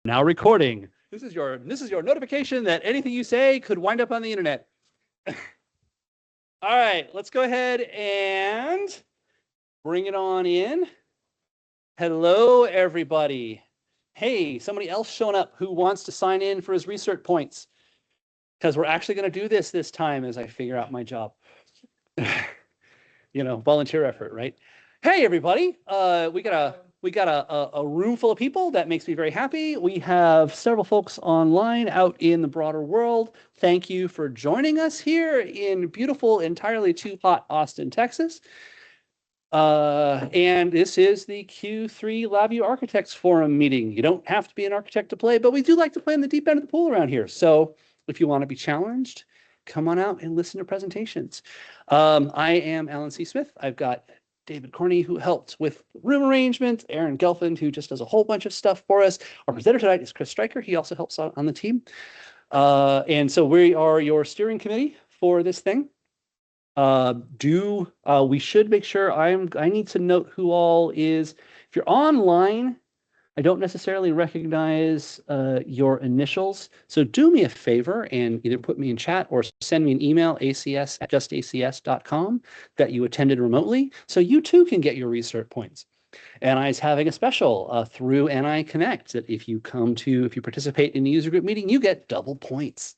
Now recording. This is your notification that anything you say could wind up on the internet. All right, let's go ahead and bring it on in. Hello, everybody. Hey, somebody else showing up who wants to sign in for his research points, because we're actually going to do this time as I figure out my job. You know, volunteer effort, right? Hey, everybody. We got a room full of people. That makes me very happy. We have several folks online out in the broader world. Thank you for joining us here in beautiful, entirely too hot Austin, Texas. And this is the Q3 LabVIEW Architects Forum meeting. You don't have to be an architect to play, but we do like to play in the deep end of the pool around here. So if you want to be challenged, come on out and listen to presentations. I am Alan C. Smith. I've got David Corney, who helped with room arrangement, Aaron Gelfand, who just does a whole bunch of stuff for us. Our presenter tonight is Chris Stryker. He also helps on the team. And so we are your steering committee for this thing. We should make sure I need to note who all is. If you're online, I don't necessarily recognize your initials. So do me a favor and either put me in chat or send me an email, acs@justacs.com, that you attended remotely, so you too can get your research points. NI is having a special through NI Connect that if you participate in the user group meeting, you get double points,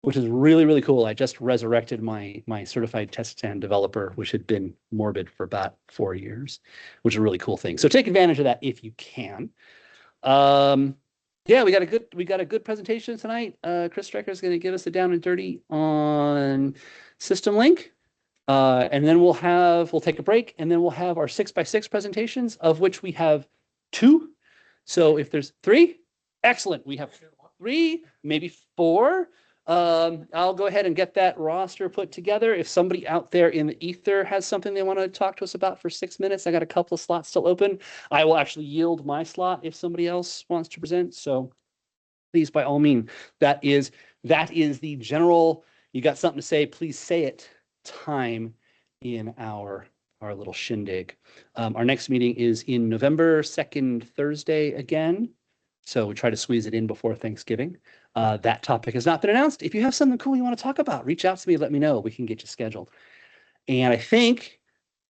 which is really, really cool. I just resurrected my certified test stand developer, which had been morbid for about 4 years, which is a really cool thing. So take advantage of that if you can. Yeah, we got a good presentation tonight. Chris Stryker is going to give us the down and dirty on SystemLink. And then we'll take a break, and then we'll have our 6x6 presentations, of which we have 2. So if there's 3, excellent. We have 3, maybe 4. I'll go ahead and get that roster put together. If somebody out there in the ether has something they want to talk to us about for 6 minutes, I got a couple of slots still open. I will actually yield my slot if somebody else wants to present. So please, by all means, that is the general, you got something to say, please say it, time in our little shindig. Our next meeting is in November, second Thursday again. So we try to squeeze it in before Thanksgiving. That topic has not been announced. If you have something cool you want to talk about, reach out to me, let me know. We can get you scheduled. And I think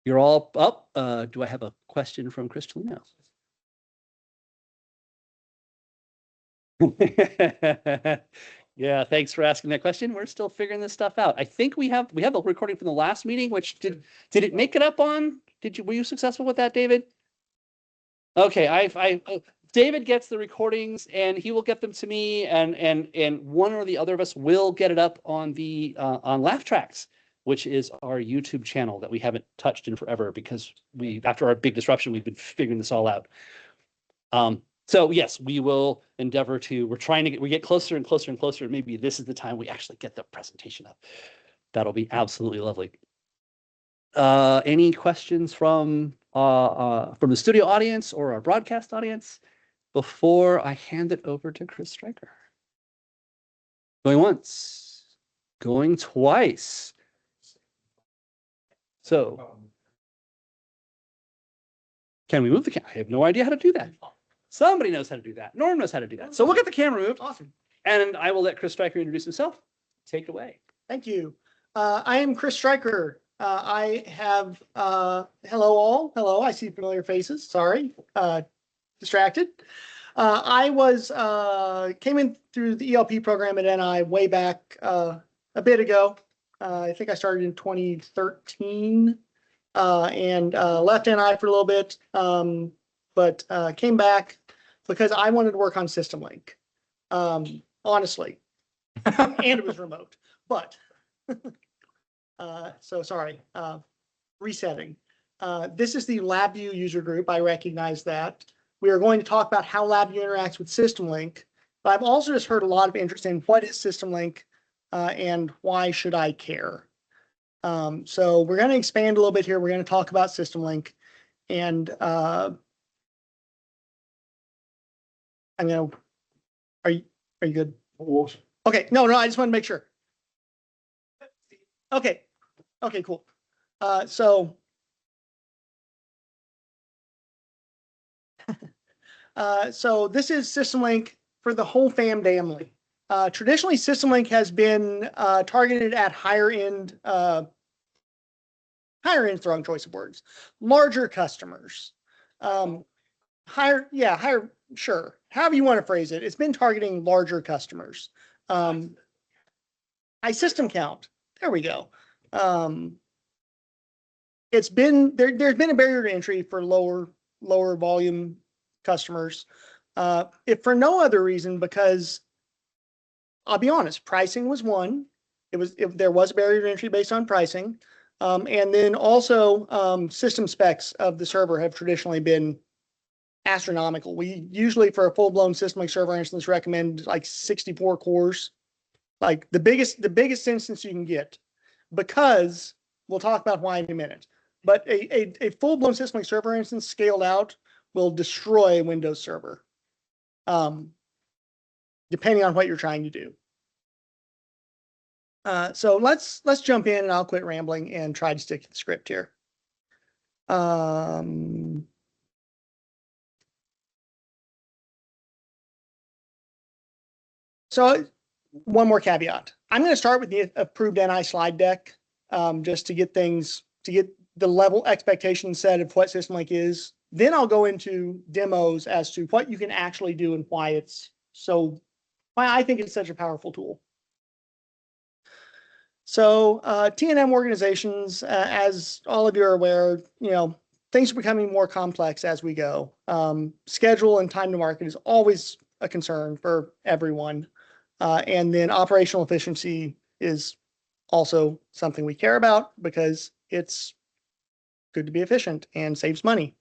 you're all up. Do I have a question from Kristalino? Yeah, thanks for asking that question. We're still figuring this stuff out. I think we have a recording from the last meeting, which did it make it up on? Were you successful with that, David? Okay, David gets the recordings and he will get them to me, and one or the other of us will get it up on the on Laugh Tracks, which is our YouTube channel that we haven't touched in forever because after our big disruption, we've been figuring this all out. So yes, we will endeavor to. We get closer and closer and closer. Maybe this is the time we actually get the presentation up. That'll be absolutely lovely. Any questions from the studio audience or our broadcast audience before I hand it over to Chris Stryker? Going once, going twice. So, can we move the camera? I have no idea how to do that. Somebody knows how to do that. Norm knows how to do that. So we'll get the camera moved. Awesome. And I will let Chris Stryker introduce himself. Take it away. Thank you. I am Chris Stryker. I have, hello all. Hello, I see familiar faces. Sorry, distracted. I came in through the ELP program at NI way back a bit ago. I think I started in 2013 and left NI for a little bit, but came back because I wanted to work on SystemLink, honestly, and it was remote, but so sorry, resetting. This is the LabVIEW user group. I recognize that. We are going to talk about how LabVIEW interacts with SystemLink, but I've also just heard a lot of interest in what is SystemLink and why should I care? So we're going to expand a little bit here. We're going to talk about SystemLink, and I'm going to, are you good? Okay, no, I just want to make sure. Okay, cool. So this is SystemLink. for the whole family. Traditionally, SystemLink has been targeted at higher end, wrong choice of words, larger customers. Higher, sure. However you want to phrase it, it's been targeting larger customers. High system count. There we go. It's been there's been a barrier to entry for lower volume customers. If for no other reason, because I'll be honest, pricing was one. There was a barrier to entry based on pricing. And then also system specs of the server have traditionally been astronomical. We usually, for a full-blown SystemLink server instance, recommend like 64 cores, like the biggest instance you can get, because we'll talk about why in a minute. But a full-blown SystemLink server instance scaled out will destroy a Windows server, depending on what you're trying to do. So let's jump in, and I'll quit rambling and try to stick to the script here. So one more caveat. I'm going to start with the approved NI slide deck, just to get the level expectation set of what SystemLink is. Then I'll go into demos as to what you can actually do and why I think it's such a powerful tool. So T&M organizations, as all of you are aware, things are becoming more complex as we go. Schedule and time to market is always a concern for everyone. And then operational efficiency is also something we care about, because it's good to be efficient and saves money.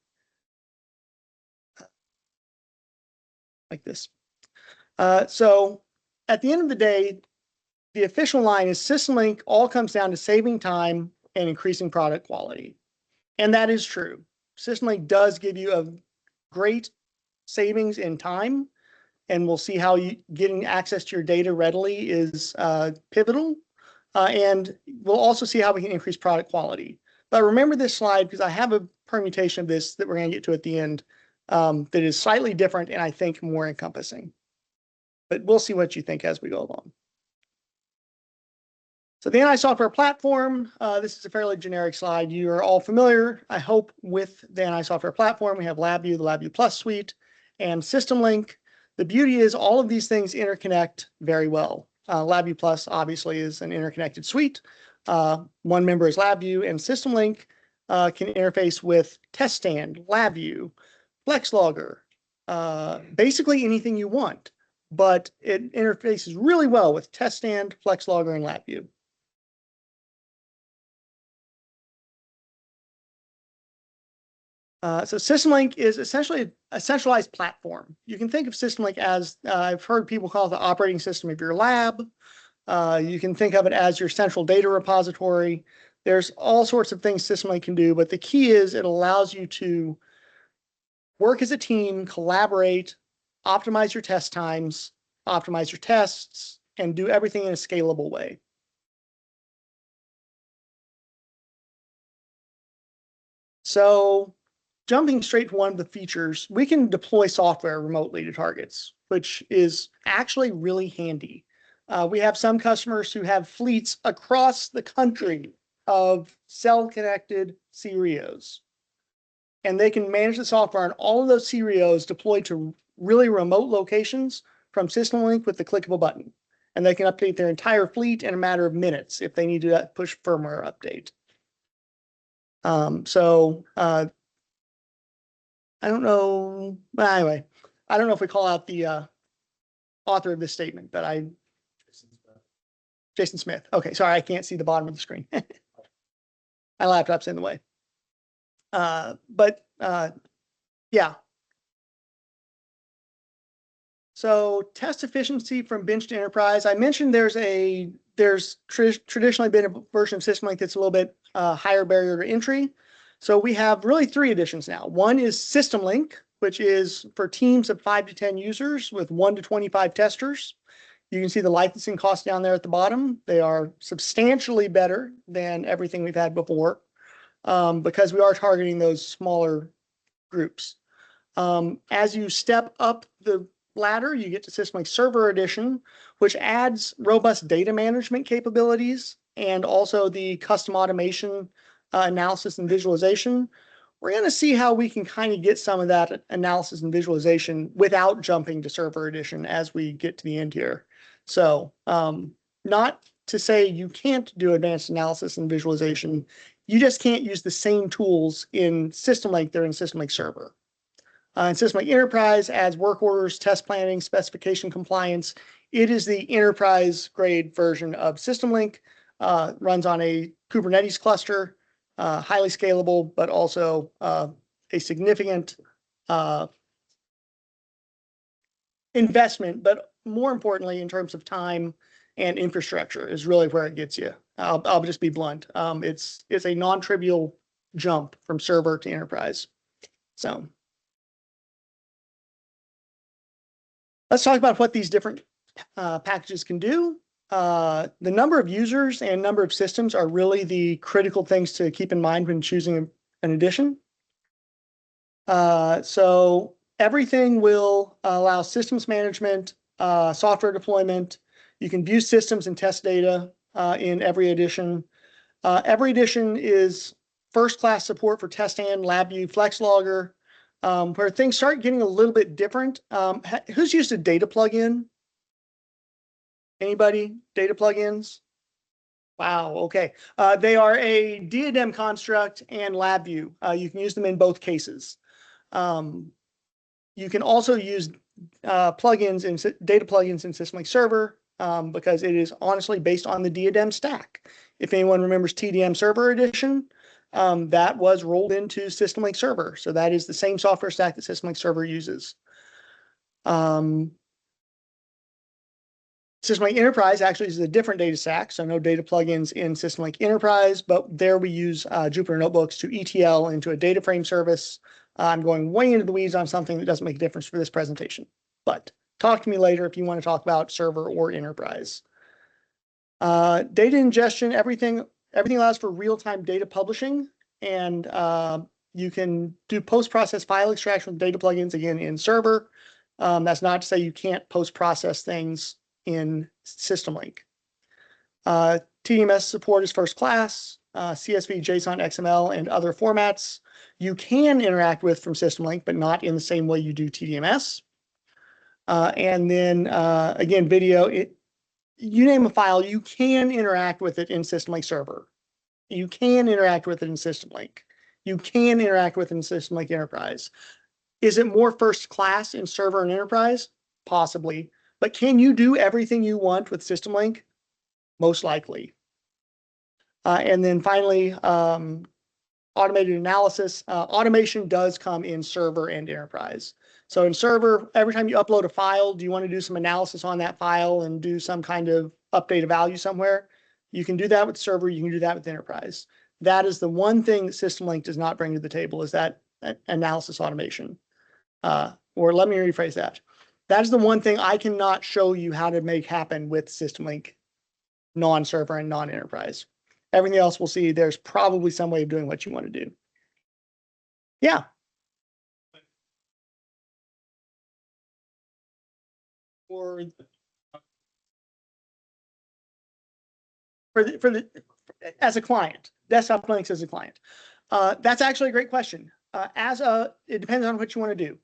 Like this. So at the end of the day, the official line is SystemLink all comes down to saving time and increasing product quality. And that is true. SystemLink does give you a great savings in time, and we'll see how getting access to your data readily is pivotal. And we'll also see how we can increase product quality. But remember this slide, because I have a permutation of this that we're going to get to at the end that is slightly different and I think more encompassing. But we'll see what you think as we go along. So the NI software platform, this is a fairly generic slide. You are all familiar, I hope, with the NI software platform. We have LabVIEW, the LabVIEW Plus suite, and SystemLink. The beauty is all of these things interconnect very well. LabVIEW Plus obviously is an interconnected suite. One member is LabVIEW, and SystemLink can interface with Test Stand, LabVIEW, FlexLogger, basically anything you want. But it interfaces really well with Test Stand, FlexLogger, and LabVIEW. So SystemLink is essentially a centralized platform. You can think of SystemLink as, I've heard people call it the operating system of your lab. You can think of it as your central data repository. There's all sorts of things SystemLink can do, but the key is it allows you to work as a team, collaborate, optimize your test times, optimize your tests, and do everything in a scalable way. So jumping straight to one of the features, we can deploy software remotely to targets, which is actually really handy. We have some customers who have fleets across the country of cell-connected CREOs. And they can manage the software on all of those CREOs deployed to really remote locations from SystemLink with the click of a button. And they can update their entire fleet in a matter of minutes if they need to push firmware update. I don't know. But anyway, I don't know if we call out the author of this statement, but Jason Smith. Okay, sorry, I can't see the bottom of the screen. My laptop's in the way. Yeah. So test efficiency from bench to enterprise. I mentioned there's traditionally been a version of SystemLink that's a little bit higher barrier to entry. So we have really 3 editions now. One is SystemLink, which is for teams of 5 to 10 users with 1 to 25 testers. You can see the licensing costs down there at the bottom. They are substantially better than everything we've had before, because we are targeting those smaller groups. As you step up the ladder, you get to SystemLink Server Edition, which adds robust data management capabilities and also the custom automation analysis and visualization. We're going to see how we can kind of get some of that analysis and visualization without jumping to Server Edition as we get to the end here. So not to say you can't do advanced analysis and visualization. You just can't use the same tools in SystemLink that are in SystemLink Server. And SystemLink Enterprise adds work orders, test planning, specification compliance. It is the enterprise grade version of SystemLink. Runs on a Kubernetes cluster, highly scalable, but also a significant investment. But more importantly, in terms of time and infrastructure, is really where it gets you. I'll just be blunt. It's a non-trivial jump from server to enterprise. So let's talk about what these different packages can do. The number of users and number of systems are really the critical things to keep in mind when choosing an edition. So everything will allow systems management, software deployment. You can view systems and test data in every edition. Every edition is first-class support for test and LabVIEW Flex Logger, where things start getting a little bit different. Who's used a data plugin? Anybody? Data plugins? Wow, okay. They are a diadem construct and LabVIEW. You can use them in both cases. You can also use plugins in data plugins in SystemLink Server because it is honestly based on the diadem stack. If anyone remembers TDM Server Edition, that was rolled into SystemLink Server. So that is the same software stack that SystemLink Server uses. SystemLink Enterprise actually is a different data stack, so no data plugins in SystemLink Enterprise, but there we use Jupyter Notebooks to ETL into a data frame service. I'm going way into the weeds on something that doesn't make a difference for this presentation, but talk to me later if you want to talk about server or enterprise. Data ingestion, everything allows for real-time data publishing, and you can do post-process file extraction with data plugins again in server. That's not to say you can't post-process things in SystemLink. TDMS support is first class, CSV, JSON, XML, and other formats you can interact with from SystemLink, but not in the same way you do TDMS. And then again, video, you name a file, you can interact with it in SystemLink Server. You can interact with it in SystemLink. You can interact with it in SystemLink Enterprise. Is it more first class in server and enterprise? Possibly. But can you do everything you want with SystemLink? Most likely. And then finally, automated analysis. Automation does come in server and enterprise. So in server, every time you upload a file, do you want to do some analysis on that file and do some kind of update a value somewhere? You can do that with server. You can do that with enterprise. That is the one thing that SystemLink does not bring to the table, is that analysis automation. Or let me rephrase that. That's the one thing I cannot show you how to make happen with SystemLink non-server and non-enterprise. Everything else we'll see, there's probably some way of doing what you want to do. Yeah. For as a client, desktop Linux as a client. That's actually a great question. It depends on what you want to do.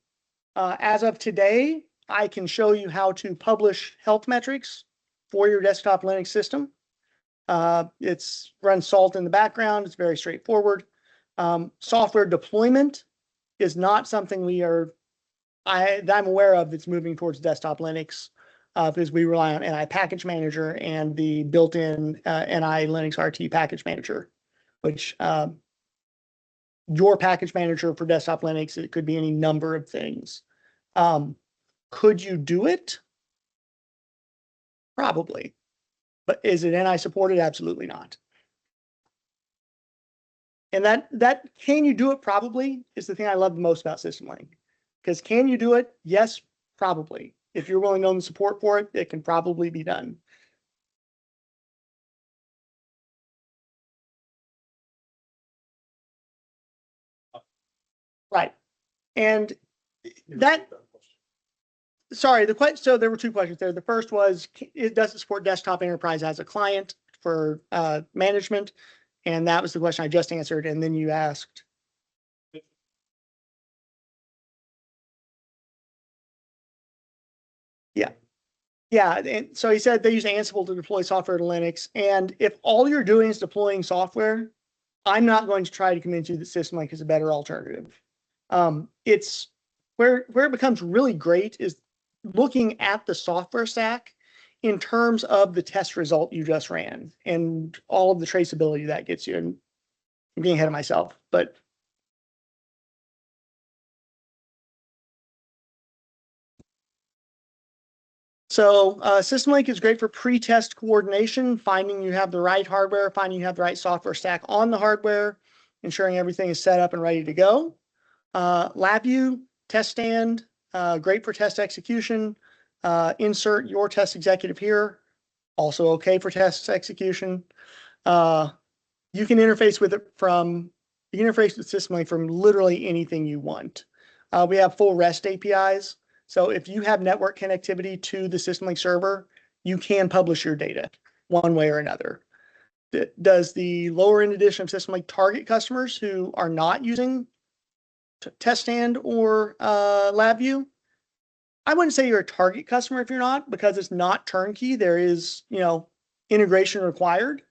As of today, I can show you how to publish health metrics for your desktop Linux system. It's runs Salt in the background. It's very straightforward. Software deployment is not something that I'm aware of that's moving towards desktop Linux because we rely on NI Package Manager and the built-in NI Linux RT Package Manager, which your package manager for desktop Linux, it could be any number of things. Could you do it? Probably. But is it NI supported? Absolutely not. And that can you do it? Probably is the thing I love the most about SystemLink. Because can you do it? Yes, probably. If you're willing to own the support for it, it can probably be done. Right. And that sorry, so there were two questions there. The first was, does it support desktop enterprise as a client for management? And that was the question I just answered. And then you asked. Yeah. Yeah. And so he said they use Ansible to deploy software to Linux. And if all you're doing is deploying software, I'm not going to try to convince you that SystemLink is a better alternative. It's where it becomes really great is looking at the software stack in terms of the test result you just ran and all of the traceability that gets you. And I'm getting ahead of myself, but so SystemLink is great for pre-test coordination, finding you have the right hardware, finding you have the right software stack on the hardware, ensuring everything is set up and ready to go. LabVIEW test stand, great for test execution. Insert your test executive here, also okay for test execution. You can interface with it you can interface with SystemLink from literally anything you want. We have full REST APIs. So if you have network connectivity to the SystemLink server, you can publish your data one way or another. Does the lower end edition of SystemLink target customers who are not using test stand or LabVIEW? I wouldn't say you're a target customer if you're not, because it's not turnkey. There is, integration required,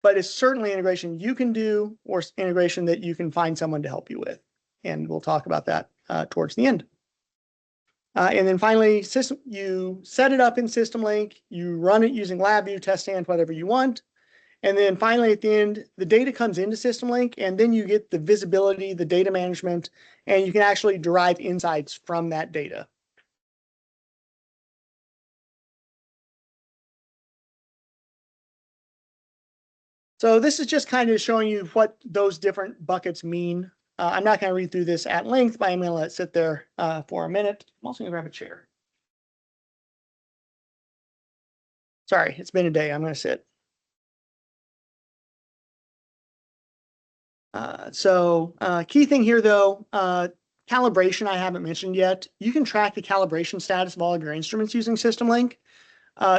but it's certainly integration you can do or integration that you can find someone to help you with. And we'll talk about that towards the end. And then finally, you set it up in SystemLink, you run it using LabVIEW, test stand, whatever you want. And then finally, at the end, the data comes into SystemLink, and then you get the visibility, the data management, and you can actually derive insights from that data. So this is just kind of showing you what those different buckets mean. I'm not going to read through this at length, but I'm going to let it sit there for a minute. I'm also going to grab a chair. Sorry, it's been a day. I'm going to sit. Key thing here, though, calibration I haven't mentioned yet. You can track the calibration status of all of your instruments using SystemLink.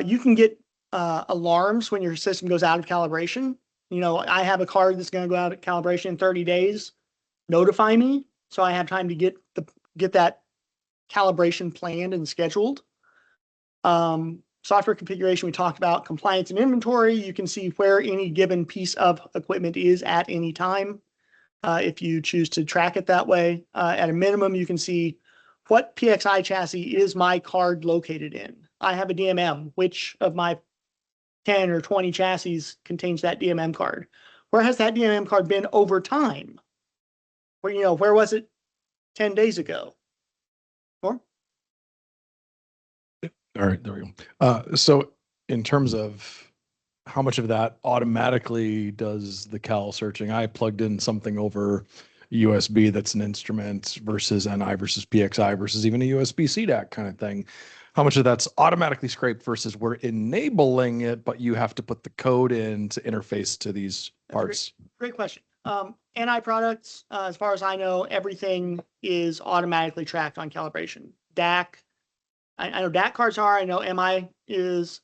You can get alarms when your system goes out of calibration. I have a card that's going to go out of calibration in 30 days. Notify me so I have time to get that calibration planned and scheduled. Software configuration we talked about, compliance and inventory. You can see where any given piece of equipment is at any time. If you choose to track it that way, at a minimum, you can see what PXI chassis is my card located in. I have a DMM. Which of my 10 or 20 chassis contains that DMM card? Where has that DMM card been over time? Where was it 10 days ago? Or? All right, there we go. So in terms of how much of that automatically does the cal searching, I plugged in something over USB that's an instrument versus NI versus PXI versus even a USB CDAC kind of thing. How much of that's automatically scraped versus we're enabling it, but you have to put the code in to interface to these parts? Great question. NI products, as far as I know, everything is automatically tracked on calibration. DAC, I know DAC cards are. I know MI is.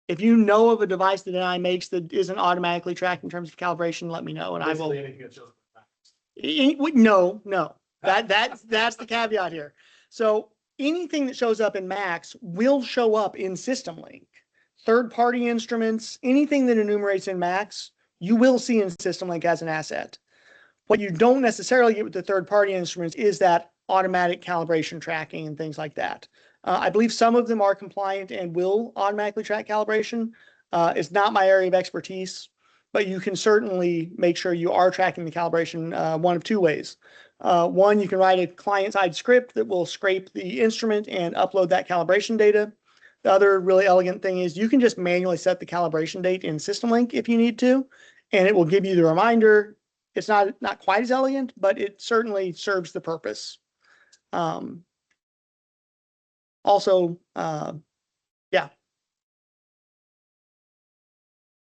If you know of a device that NI makes that isn't automatically tracked in terms of calibration, let me know, and I will. No. That's the caveat here. So anything that shows up in Max will show up in SystemLink. Third-party instruments, anything that enumerates in Max, you will see in SystemLink as an asset. What you don't necessarily get with the third-party instruments is that automatic calibration tracking and things like that. I believe some of them are compliant and will automatically track calibration. It's not my area of expertise, but you can certainly make sure you are tracking the calibration one of two ways. One, you can write a client-side script that will scrape the instrument and upload that calibration data. The other really elegant thing is you can just manually set the calibration date in SystemLink if you need to, and it will give you the reminder. It's not quite as elegant, but it certainly serves the purpose. Yeah.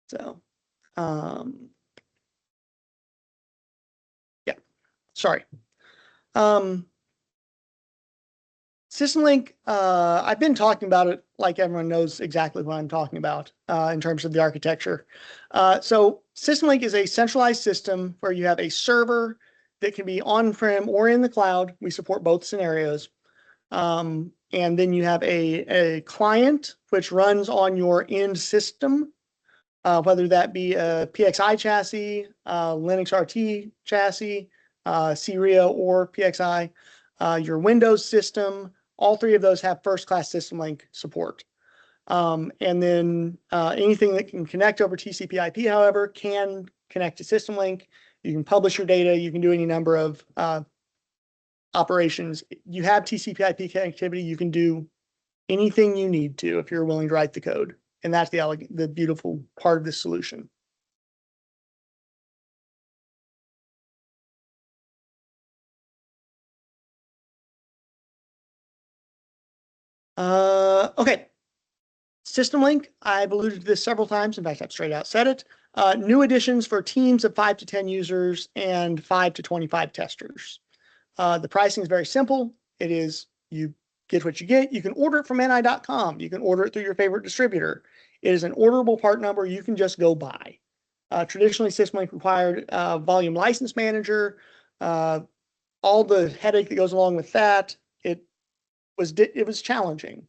So, yeah, sorry. SystemLink, I've been talking about it like everyone knows exactly what I'm talking about in terms of the architecture. So SystemLink is a centralized system where you have a server that can be on-prem or in the cloud. We support both scenarios. And then you have a client which runs on your end system, whether that be a PXI chassis, Linux RT chassis, CRIA or PXI, your Windows system. All three of those have first-class SystemLink support. And then anything that can connect over TCP/IP, however, can connect to SystemLink. You can publish your data. You can do any number of operations. You have TCP/IP connectivity. You can do anything you need to if you're willing to write the code. And that's the beautiful part of this solution. Okay. SystemLink, I've alluded to this several times. In fact, I've straight out said it. New additions for teams of 5 to 10 users and 5 to 25 testers. The pricing is very simple. It is, you get what you get. You can order it from ni.com. You can order it through your favorite distributor. It is an orderable part number you can just go buy. Traditionally, SystemLink required volume license manager, all the headache that goes along with that. It was challenging.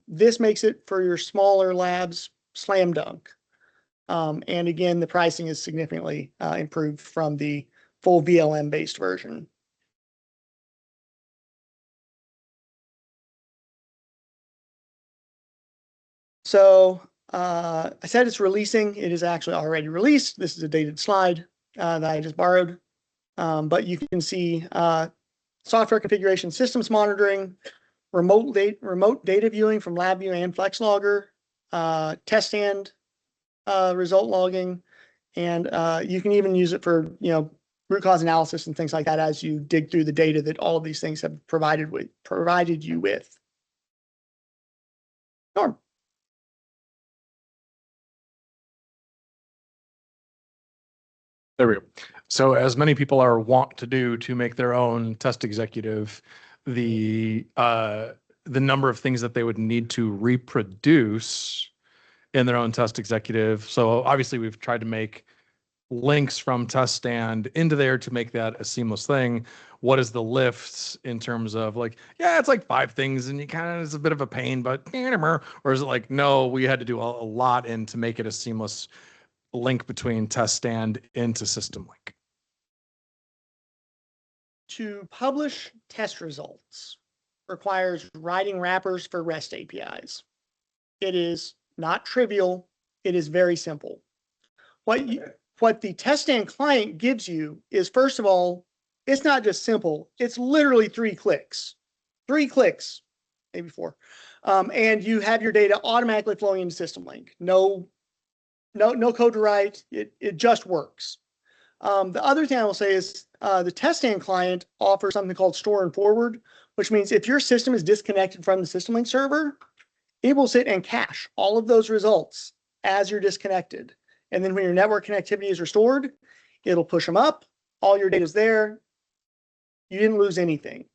This makes it for your smaller labs slam dunk. And again, the pricing is significantly improved from the full VLM based version. So I said it's releasing. It is actually already released. This is a dated slide that I just borrowed. But you can see software configuration, systems monitoring, remote data viewing from LabVIEW and FlexLogger, test stand result logging, and you can even use it for root cause analysis and things like that as you dig through the data that all of these things have provided you with. Norm. There we go. So as many people are wont to do to make their own test executive, the number of things that they would need to reproduce in their own test executive. So obviously we've tried to make links from test stand into there to make that a seamless thing. What is the lift in terms of like, yeah, it's like 5 things and you kind of, it's a bit of a pain, but, or is it like, no, we had to do a lot in to make it a seamless link between test stand into SystemLink? To publish test results requires writing wrappers for REST APIs. It is not trivial. It is very simple. What the test stand client gives you is, first of all, it's not just simple. It's literally 3 clicks. 3 clicks, maybe 4. And you have your data automatically flowing into SystemLink. No code to write. It just works. The other thing I will say is the test stand client offers something called store and forward, which means if your system is disconnected from the SystemLink server, it will sit and cache all of those results as you're disconnected. And then when your network connectivity is restored, it'll push them up. All your data is there. You didn't lose anything.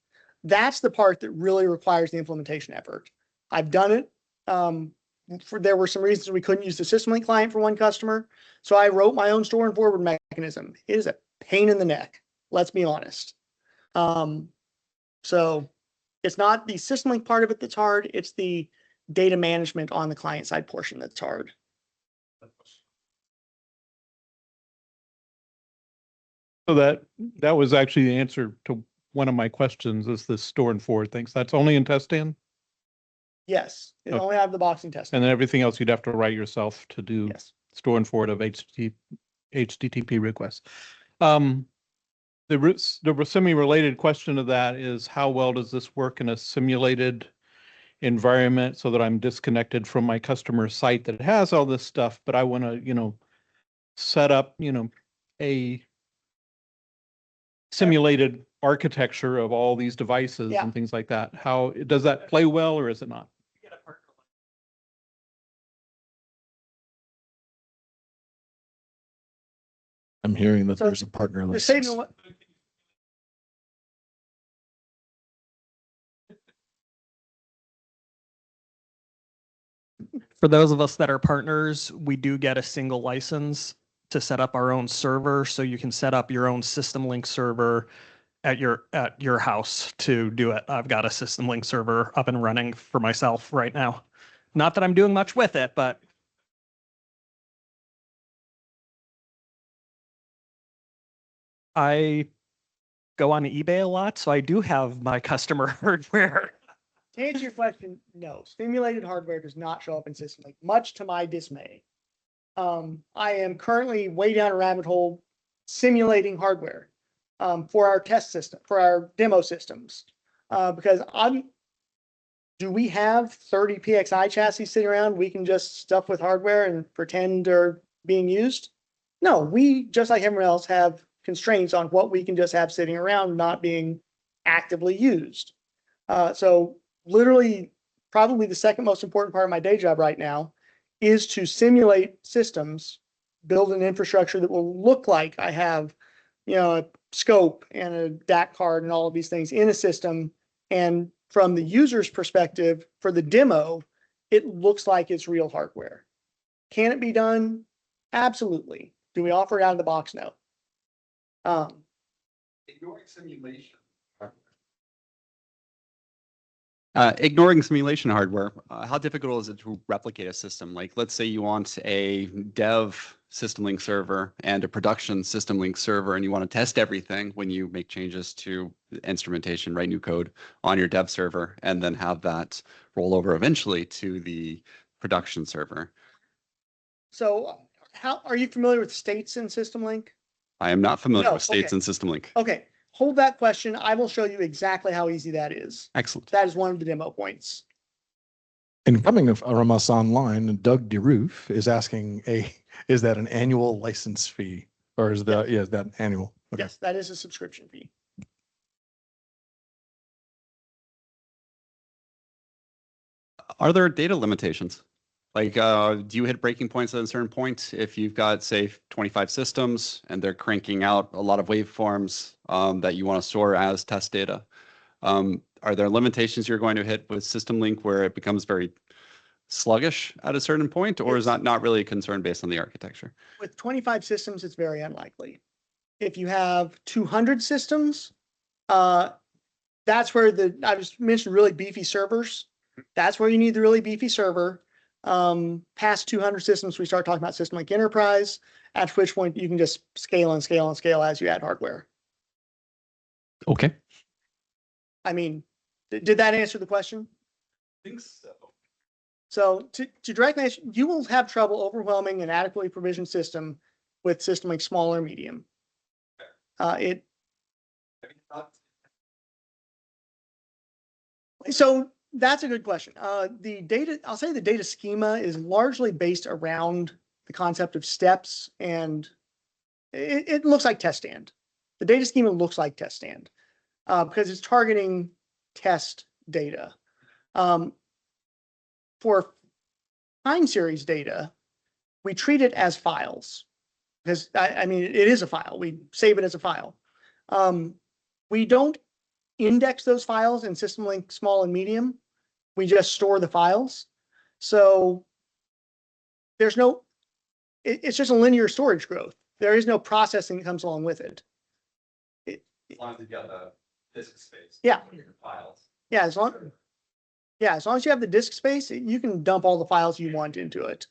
That's the part that really requires the implementation effort. I've done it. There were some reasons we couldn't use the SystemLink client for one customer. So I wrote my own store and forward mechanism. It is a pain in the neck. Let's be honest. So it's not the SystemLink part of it that's hard. It's the data management on the client side portion that's hard. So that was actually the answer to one of my questions, is the store and forward things. That's only in test stand? Yes, it Okay. only have the boxing test. And then everything else you'd have to write yourself to do Yes. store and forward of HTTP requests. The semi-related question to that is, how well does this work in a simulated environment so that I'm disconnected from my customer site that has all this stuff, but I want to, set up, a simulated architecture of all these devices Yeah. and things like that. How does that play well, or is it not? I'm hearing that So there's a partner The list. statement, For those of us that are partners, we do get a single license to set up our own server. So you can set up your own SystemLink server at your house to do it. I've got a SystemLink server up and running for myself right now. Not that I'm doing much with it, but I go on eBay a lot, so I do have my customer hardware. To answer your question, no, simulated hardware does not show up in SystemLink, much to my dismay. I am currently way down a rabbit hole simulating hardware for our test system, for our demo systems, because do we have 30 PXI chassis sitting around we can just stuff with hardware and pretend they're being used? No, we, just like everyone else, have constraints on what we can just have sitting around not being actively used. So literally, probably the second most important part of my day job right now is to simulate systems, build an infrastructure that will look like I have, a scope and a DAC card and all of these things in a system. And from the user's perspective, for the demo, it looks like it's real hardware. Can it be done? Absolutely. Do we offer it out of the box? No. Ignoring simulation. Ignoring simulation hardware, how difficult is it to replicate a system? Like, let's say you want a dev SystemLink server and a production SystemLink server, and you want to test everything when you make changes to instrumentation, write new code on your dev server, and then have that roll over eventually to the production server. So how are you familiar with states in SystemLink? I am not familiar No, with states okay. in SystemLink. Okay, hold that question. I will show you exactly how easy that is. Excellent. That is one of the demo points. And coming from us online, Doug DeRoof is asking, is that an annual license fee? Or is that, is that annual? Okay. Yes, that is a subscription fee. Are there data limitations? Like, do you hit breaking points at a certain point if you've got, say, 25 systems and they're cranking out a lot of waveforms that you want to store as test data? Are there limitations you're going to hit with SystemLink where it becomes very sluggish at a certain point, or is that not really a concern based on the architecture? With 25 systems, it's very unlikely. If you have 200 systems, that's where I just mentioned really beefy servers. That's where you need the really beefy server. Past 200 systems, we start talking about SystemLink Enterprise, at which point you can just scale and scale and scale as you add hardware. Okay. I mean, did that answer the question? I think so. So to directly answer, you will have trouble overwhelming an adequately provisioned system with SystemLink small or medium. So that's a good question. The data, I'll say the data schema is largely based around the concept of steps, and it looks like test stand. The data schema looks like test stand because it's targeting test data. For time series data, we treat it as files because I mean, it is a file. We save it as a file. We don't index those files in SystemLink small and medium. We just store the files. So there's no, it's just a linear storage growth. There is no processing that comes along with it. As long as you got the disk space. Yeah. Files. Yeah, as long as you have the disk space, you can dump all the files you want into it.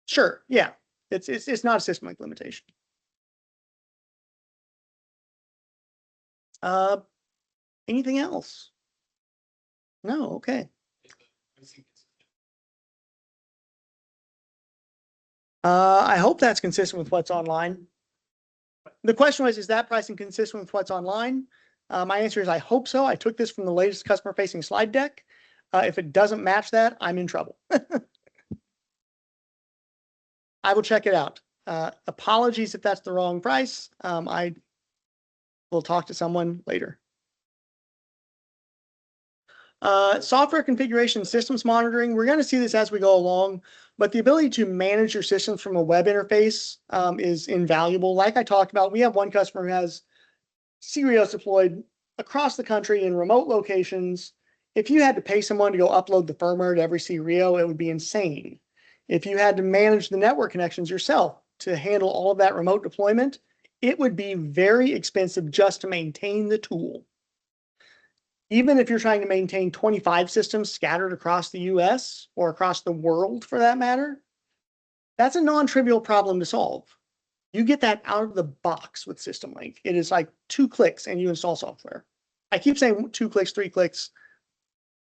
Sure, yeah. It's not a SystemLink limitation. Anything else? No, okay. I hope that's consistent with what's online. The question was, is that pricing consistent with what's online? My answer is I hope so. I took this from the latest customer-facing slide deck. If it doesn't match that, I'm in trouble. I will check it out. Apologies if that's the wrong price. I will talk to someone later. Software configuration, systems monitoring. We're going to see this as we go along, but the ability to manage your systems from a web interface is invaluable. Like I talked about, we have one customer who has Serios deployed across the country in remote locations, If you had to pay someone to go upload the firmware to every CREO, it would be insane. If you had to manage the network connections yourself to handle all of that remote deployment, it would be very expensive just to maintain the tool. Even if you're trying to maintain 25 systems scattered across the US or across the world for that matter, that's a non-trivial problem to solve. You get that out of the box with SystemLink. It is like 2 clicks and you install software. I keep saying 2 clicks, 3 clicks.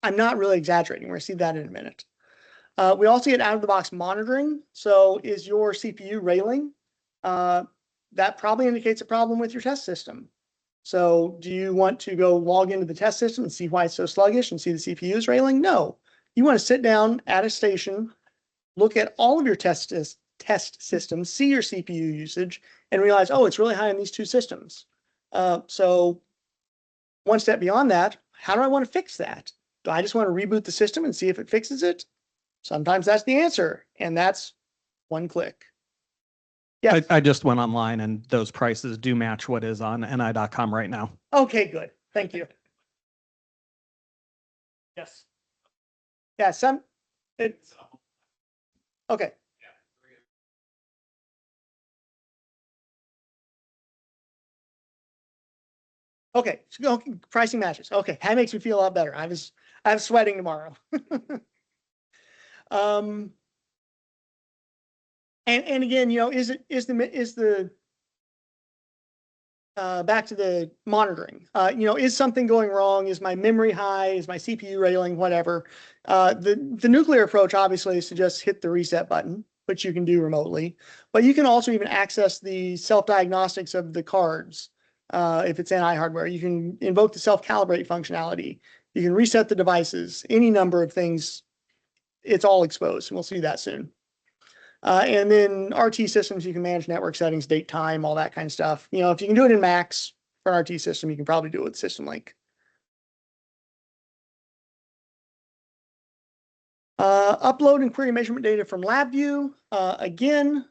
I'm not really exaggerating. We're going to see that in a minute. We also get out of the box monitoring. So is your CPU railing? That probably indicates a problem with your test system. So do you want to go log into the test system and see why it's so sluggish and see the CPU is railing? No. You want to sit down at a station, look at all of your test systems, see your CPU usage, and realize, oh, it's really high on these 2 systems. So one step beyond that, how do I want to fix that? Do I just want to reboot the system and see if it fixes it? Sometimes that's the answer, and that's 1 click. Yeah. I just went online and those prices do match what is on ni.com right now. Okay, good. Thank you. Yes. Yeah, okay. Okay, so pricing matches. Okay, that makes me feel a lot better. I'm sweating tomorrow. And again, you know, is the back to the monitoring. You know, is something going wrong? Is my memory high? Is my CPU railing? Whatever. The nuclear approach obviously is to just hit the reset button, which you can do remotely. But you can also even access the self-diagnostics of the cards. If it's NI hardware, you can invoke the self-calibrate functionality. You can reset the devices, any number of things. It's all exposed, and we'll see that soon. And then RT systems, you can manage network settings, date, time, all that kind of stuff. You know, if you can do it in Max for an RT system, you can probably do it with SystemLink. Upload and query measurement data from LabVIEW. Again,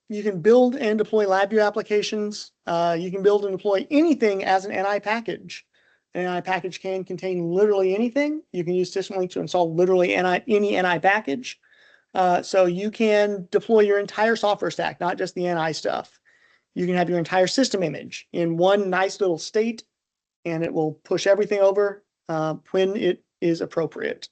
you can build and deploy LabVIEW applications. You can build and deploy anything as an NI package. An NI package can contain literally anything. You can use SystemLink to install literally any NI package. So you can deploy your entire software stack, not just the NI stuff. You can have your entire system image in one nice little state, and it will push everything over when it is appropriate.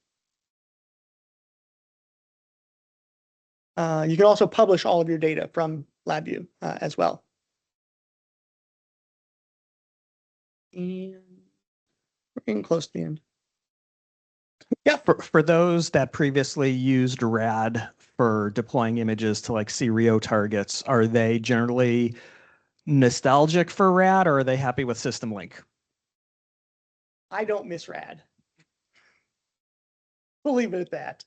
You can also publish all of your data from LabVIEW as well. And we're getting close to the end. Yeah. For those that previously used RAD for deploying images to like CREO targets, are they generally nostalgic for RAD or are they happy with SystemLink? I don't miss RAD. We'll leave it at that.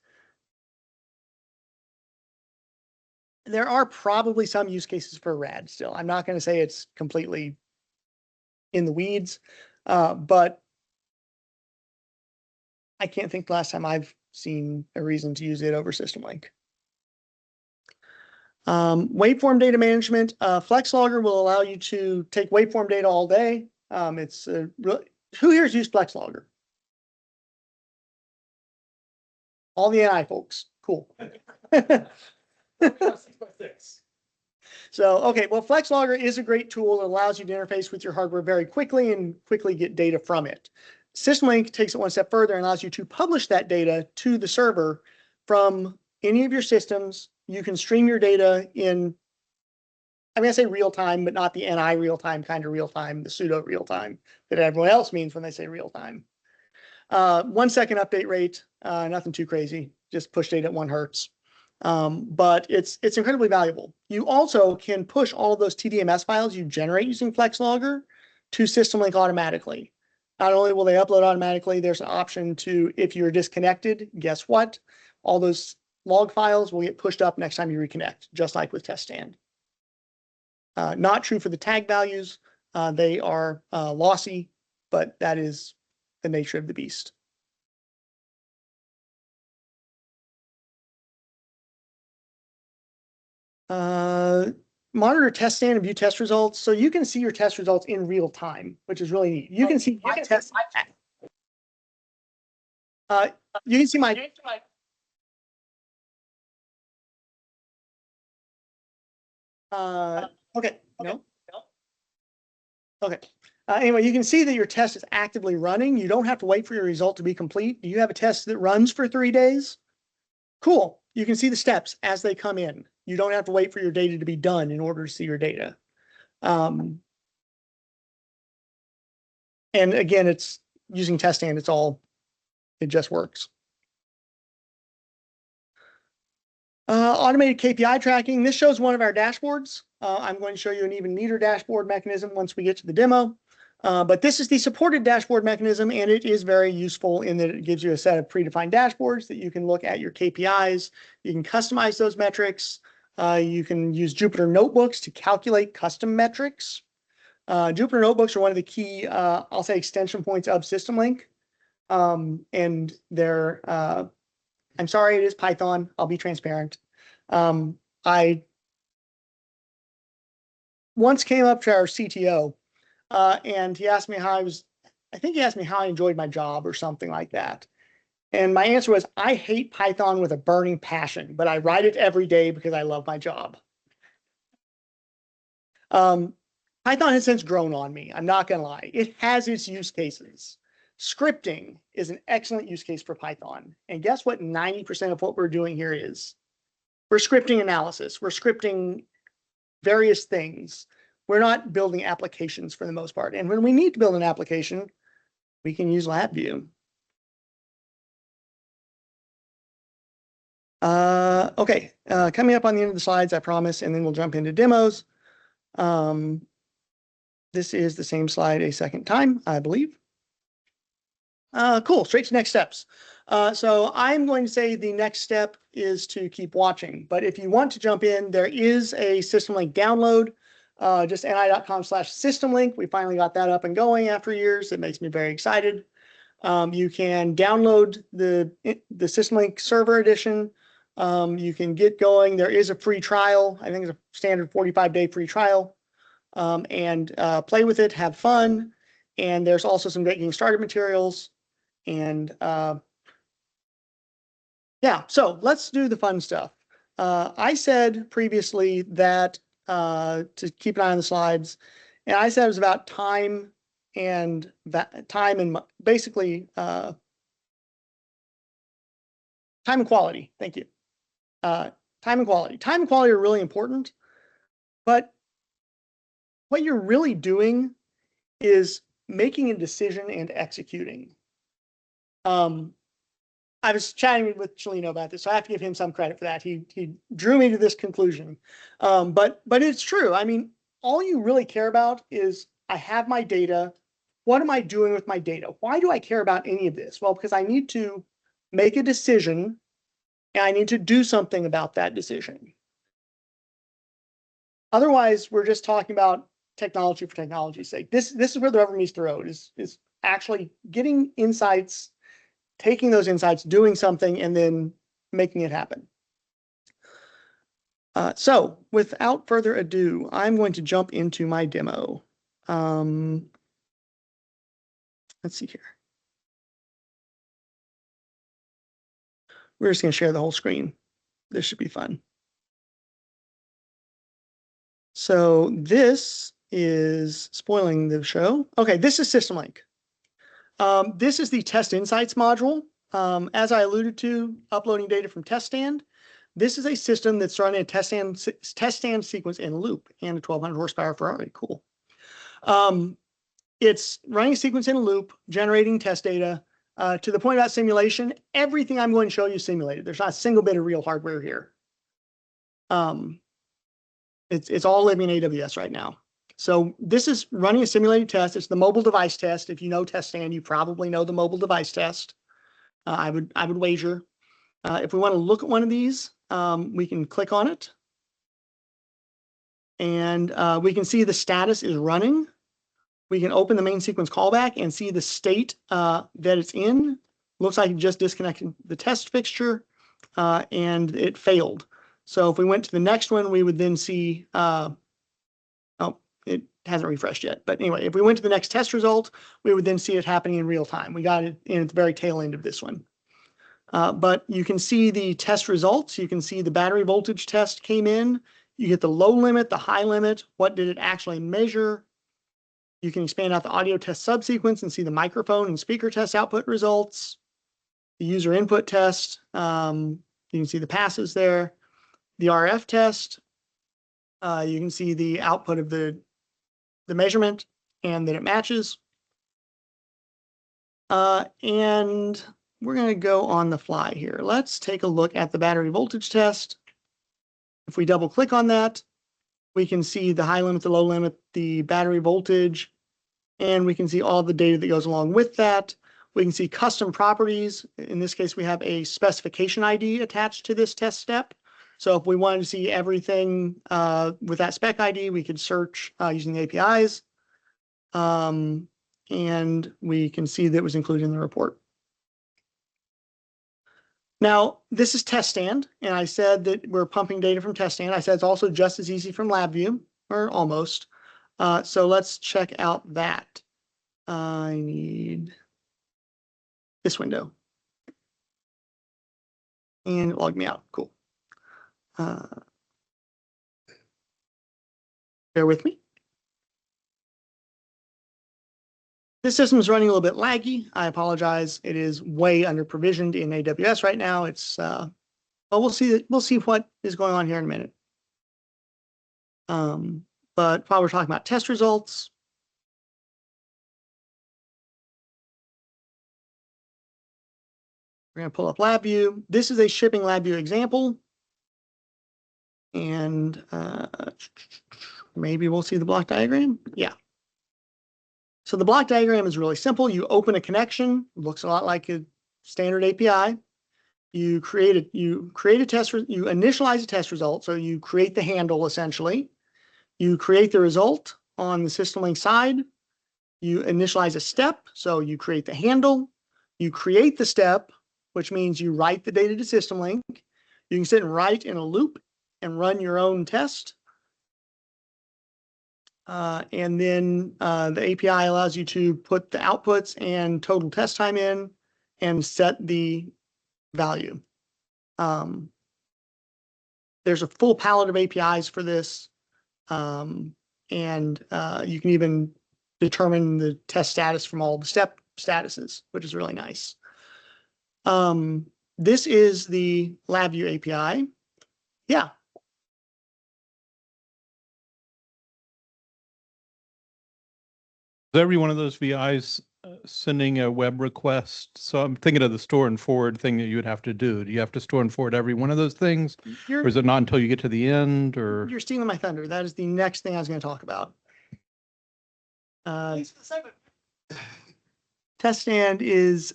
There are probably some use cases for RAD still. I'm not going to say it's completely in the weeds, but I can't think the last time I've seen a reason to use it over SystemLink. Waveform data management. FlexLogger will allow you to take waveform data all day. Who here's used FlexLogger? All the NI folks. Cool. 6x6. So, okay, well, FlexLogger is a great tool that allows you to interface with your hardware very quickly and quickly get data from it. SystemLink takes it one step further and allows you to publish that data to the server from any of your systems. You can stream your data in, I'm going to say real time, but not the NI real time kind of real time, the pseudo real time that everyone else means when they say real time. 1 second update rate, nothing too crazy, just push data at 1 hertz. But it's incredibly valuable. You also can push all of those TDMS files you generate using FlexLogger to SystemLink automatically. Not only will they upload automatically, there's an option to, if you're disconnected, guess what? All those log files will get pushed up next time you reconnect, just like with test stand. Not true for the tag values. They are lossy, but that is the nature of the beast. Monitor test stand and view test results. So you can see your test results in real time, which is really neat. You can see my test. You can see my okay, no. Okay. Anyway, you can see that your test is actively running. You don't have to wait for your result to be complete. Do you have a test that runs for 3 days? Cool. You can see the steps as they come in. You don't have to wait for your data to be done in order to see your data. And again, it's using test stand. It just works. Automated KPI tracking. This shows one of our dashboards. I'm going to show you an even neater dashboard mechanism once we get to the demo. But this is the supported dashboard mechanism, and it is very useful in that it gives you a set of predefined dashboards that you can look at your KPIs. You can customize those metrics. You can use Jupyter Notebooks to calculate custom metrics. Jupyter Notebooks are one of the key, I'll say, extension points of SystemLink. And they're, I'm sorry, it is Python. I'll be transparent. I once came up to our CTO, and he asked me I think he asked me how I enjoyed my job or something like that. And my answer was, I hate Python with a burning passion, but I write it every day because I love my job. Python has since grown on me. I'm not going to lie. It has its use cases. Scripting is an excellent use case for Python. And guess what 90% of what we're doing here is? We're scripting analysis. We're scripting various things. We're not building applications for the most part. And when we need to build an application, we can use LabVIEW. Okay, coming up on the end of the slides, I promise, and then we'll jump into demos. This is the same slide a second time, I believe. Cool, straight to next steps. So I'm going to say the next step is to keep watching. But if you want to jump in, there is a SystemLink download. Just ni.com/SystemLink. We finally got that up and going after years. It makes me very excited. You can download the SystemLink server edition. You can get going. There is a free trial. I think it's a standard 45-day free trial. And play with it, have fun. And there's also some great getting started materials. And yeah, so let's do the fun stuff. I said previously that to keep an eye on the slides, and I said it was about time and basically time and quality. Thank you. Time and quality. Time and quality are really important, but what you're really doing is making a decision and executing. I was chatting with Chelino about this, so I have to give him some credit for that. He drew me to this conclusion. But it's true. I mean, all you really care about is, I have my data. What am I doing with my data? Why do I care about any of this? Well, because I need to make a decision, and I need to do something about that decision. Otherwise, we're just talking about technology for technology's sake. This is where the rubber meets the road, is actually getting insights, taking those insights, doing something, and then making it happen. So without further ado, I'm going to jump into my demo. Let's see here. We're just going to share the whole screen. This should be fun. So this is spoiling the show. Okay, this is SystemLink. This is the Test Insights module. As I alluded to, uploading data from test stand. This is a system that's running a test stand sequence in loop and a 1200 horsepower Ferrari. Cool. It's running a sequence in a loop, generating test data. To the point about simulation, everything I'm going to show you is simulated. There's not a single bit of real hardware here. It's all living in AWS right now. So this is running a simulated test. It's the mobile device test. If you know test stand, you probably know the mobile device test. I would wager. If we want to look at one of these, we can click on it. And we can see the status is running. We can open the main sequence callback and see the state that it's in. Looks like it just disconnected the test fixture and it failed. So if we went to the next one, we would then see, oh, it hasn't refreshed yet. But anyway, if we went to the next test result, we would then see it happening in real time. We got it in at the very tail end of this one. But you can see the test results. You can see the battery voltage test came in. You get the low limit, the high limit. What did it actually measure? You can expand out the audio test subsequence and see the microphone and speaker test output results. The user input test. You can see the passes there. The RF test. You can see the output of the measurement and that it matches. And we're going to go on the fly here. Let's take a look at the battery voltage test. If we double click on that, we can see the high limit, the low limit, the battery voltage, and we can see all the data that goes along with that. We can see custom properties. In this case, we have a specification ID attached to this test step. So if we wanted to see everything with that spec ID, we could search using the APIs. And we can see that it was included in the report. Now, this is test stand, and I said that we're pumping data from test stand. I said it's also just as easy from LabVIEW, or almost. So let's check out that. I need this window. And it logged me out. Cool. Bear with me. This system is running a little bit laggy. I apologize. It is way under provisioned in AWS right now. It's but we'll see what is going on here in a minute. But while we're talking about test results, we're going to pull up LabVIEW. This is a shipping LabVIEW example. And maybe we'll see the block diagram. Yeah. So the block diagram is really simple. You open a connection, looks a lot like a standard API. You create a test, you initialize a test result. So you create the handle essentially. You create the result on the SystemLink side. You initialize a step. So you create the handle. You create the step, which means you write the data to SystemLink. You can sit and write in a loop and run your own test. And then the API allows you to put the outputs and total test time in and set the value. There's a full palette of APIs for this. And you can even determine the test status from all the step statuses, which is really nice. This is the LabVIEW API. Yeah. Is every one of those VIs sending a web request? So I'm thinking of the store and forward thing that you would have to do. Do you have to store and forward every one of those things? Or is it not until you get to the end? Or you're stealing my thunder. That is the next thing I was going to talk about. Test stand is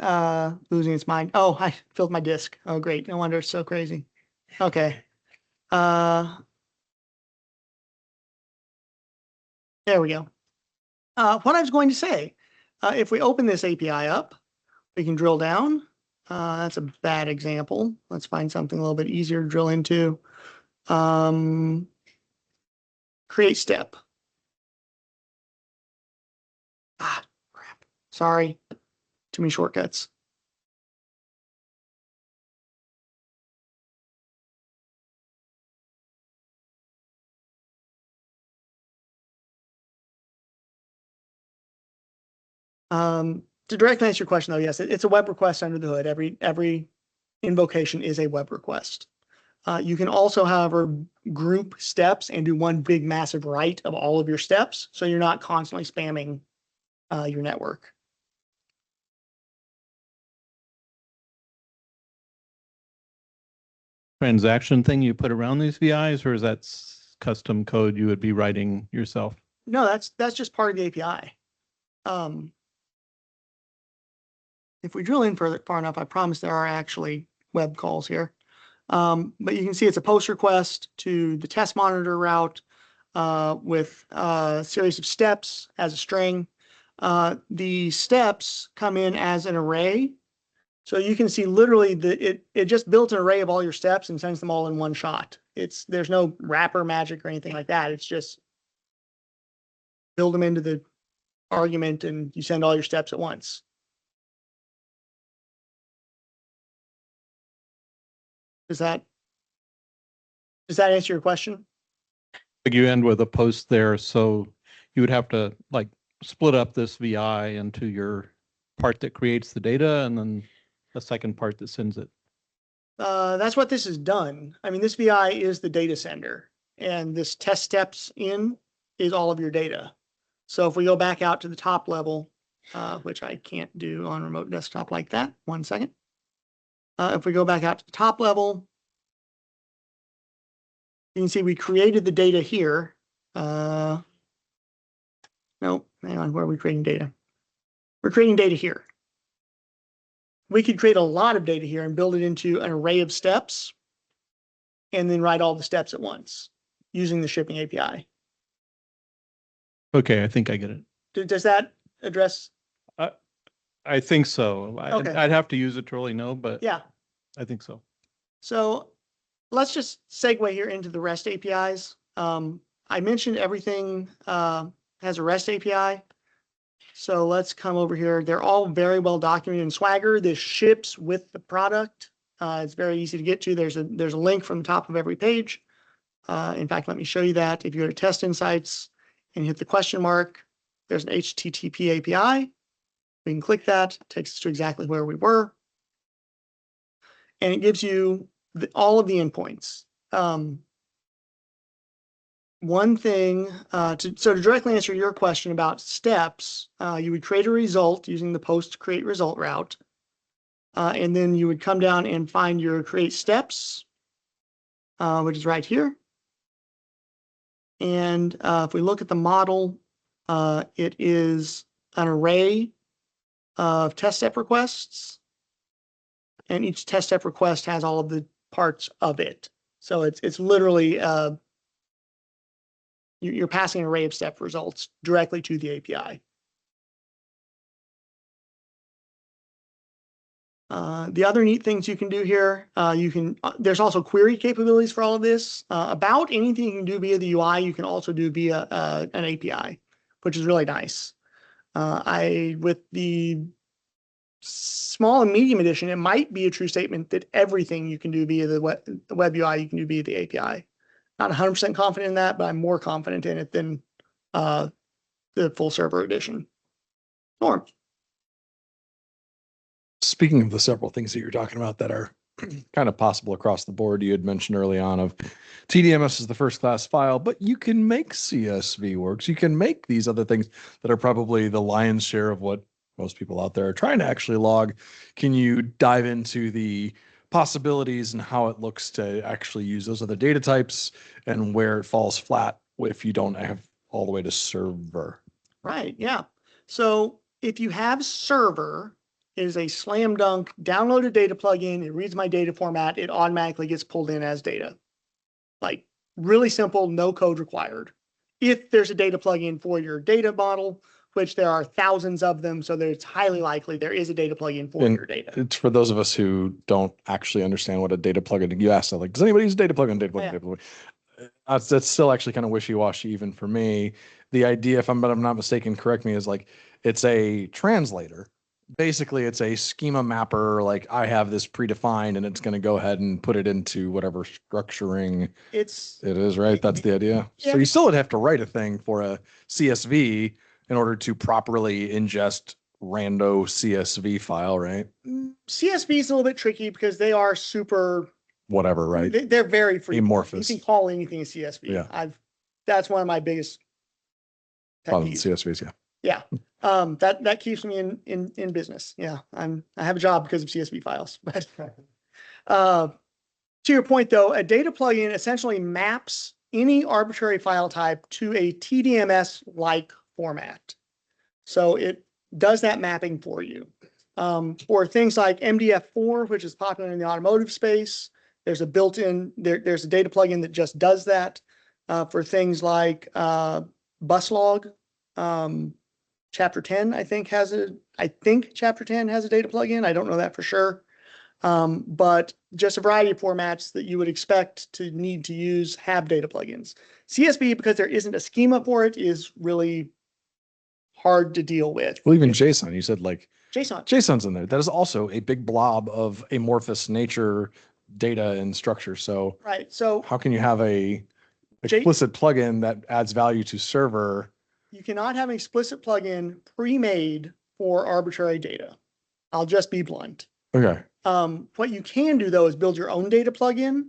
losing its mind. Oh, I filled my disk. Oh, great. No wonder it's so crazy. Okay. There we go. What I was going to say, if we open this API up, we can drill down. That's a bad example. Let's find something a little bit easier to drill into. Create step. Ah, crap. Sorry. Too many shortcuts. To directly answer your question, though, yes, it's a web request under the hood. Every invocation is a web request. You can also, however, group steps and do one big massive write of all of your steps, so you're not constantly spamming your network. transaction thing you put around these VIs, or is that custom code you would be writing yourself? No, that's just part of the API. If we drill in far enough, I promise there are actually web calls here. But you can see it's a post request to the test monitor route with a series of steps as a string. The steps come in as an array. So you can see literally it just built an array of all your steps and sends them all in one shot. There's no wrapper magic or anything like that. It's just build them into the argument and you send all your steps at once. Does that answer your question? Like you end with a post there, so you would have to like split up this VI into your part that creates the data and then the second part that sends it. That's what this has done. I mean, this VI is the data sender, and this test steps in is all of your data. So if we go back out to the top level, which I can't do on remote desktop like that, 1 second. If we go back out to the top level, you can see we created the data here. No, hang on, where are we creating data? We're creating data here. We could create a lot of data here and build it into an array of steps and then write all the steps at once using the shipping API. Okay, I think I get it. Does that address? I think so. Okay. I'd have to use it to really know, but Yeah. I think so. So let's just segue here into the REST APIs. I mentioned everything has a REST API. So let's come over here. They're all very well documented in Swagger. This ships with the product. It's very easy to get to. There's a link from the top of every page. In fact, let me show you that. If you go to Test Insights and hit the question mark, there's an HTTP API. We can click that. It takes us to exactly where we were. And it gives you all of the endpoints. One thing, to directly answer your question about steps, you would create a result using the post create result route. And then you would come down and find your create steps, which is right here. And if we look at the model, it is an array of test step requests. And each test step request has all of the parts of it. So it's literally, you're passing an array of step results directly to the API. The other neat things you can do here, there's also query capabilities for all of this. About anything you can do via the UI, you can also do via an API, which is really nice. With the small and medium edition, it might be a true statement that everything you can do via the web UI, you can do via the API. Not 100% confident in that, but I'm more confident in it than the full server edition. Norm. Speaking of the several things that you're talking about that are kind of possible across the board, you had mentioned early on of TDMS is the first class file, but you can make CSV works. You can make these other things that are probably the lion's share of what most people out there are trying to actually log. Can you dive into the possibilities and how it looks to actually use those other data types and where it falls flat if you don't have all the way to server? Right, yeah. So if you have server, it is a slam dunk, download a data plugin, it reads my data format, it automatically gets pulled in as data. Like really simple, no code required. If there's a data plugin for your data model, which there are thousands of them, so it's highly likely there is a data plugin for your data. It's for those of us who don't actually understand what a data plugin, you asked, like, does anybody use data plugin? Data plugin, Yeah. data plugin. That's still actually kind of wishy-washy even for me. The idea, if I'm not mistaken, correct me, is like, it's a translator. Basically, it's a schema mapper. Like I have this predefined and it's going to go ahead and put it into whatever structuring it is, right? That's the idea. Yeah. So you still would have to write a thing for a CSV in order to properly ingest rando CSV file, right? CSV is a little bit tricky because they are super, Whatever, right? they're very free. Amorphous. You can call anything a CSV. Yeah. That's one of my biggest pet Problem peeves. CSVs, yeah. Yeah. That keeps me in business. Yeah. I have a job because of CSV files. But to your point though, a data plugin essentially maps any arbitrary file type to a TDMS-like format. So it does that mapping for you. For things like MDF4, which is popular in the automotive space, there's a built-in, there's a data plugin that just does that. For things like Buslog, Chapter 10, I think Chapter 10 has a data plugin. I don't know that for sure. But just a variety of formats that you would expect to need to use have data plugins. CSV, because there isn't a schema for it, is really hard to deal with. Well, even JSON, you said like JSON. JSON's in there. That is also a big blob of amorphous nature data and structure. So Right. So how can you have a J- explicit plugin that adds value to server? you cannot have an explicit plugin pre-made for arbitrary data. I'll just be blunt. Okay. What you can do though is build your own data plugin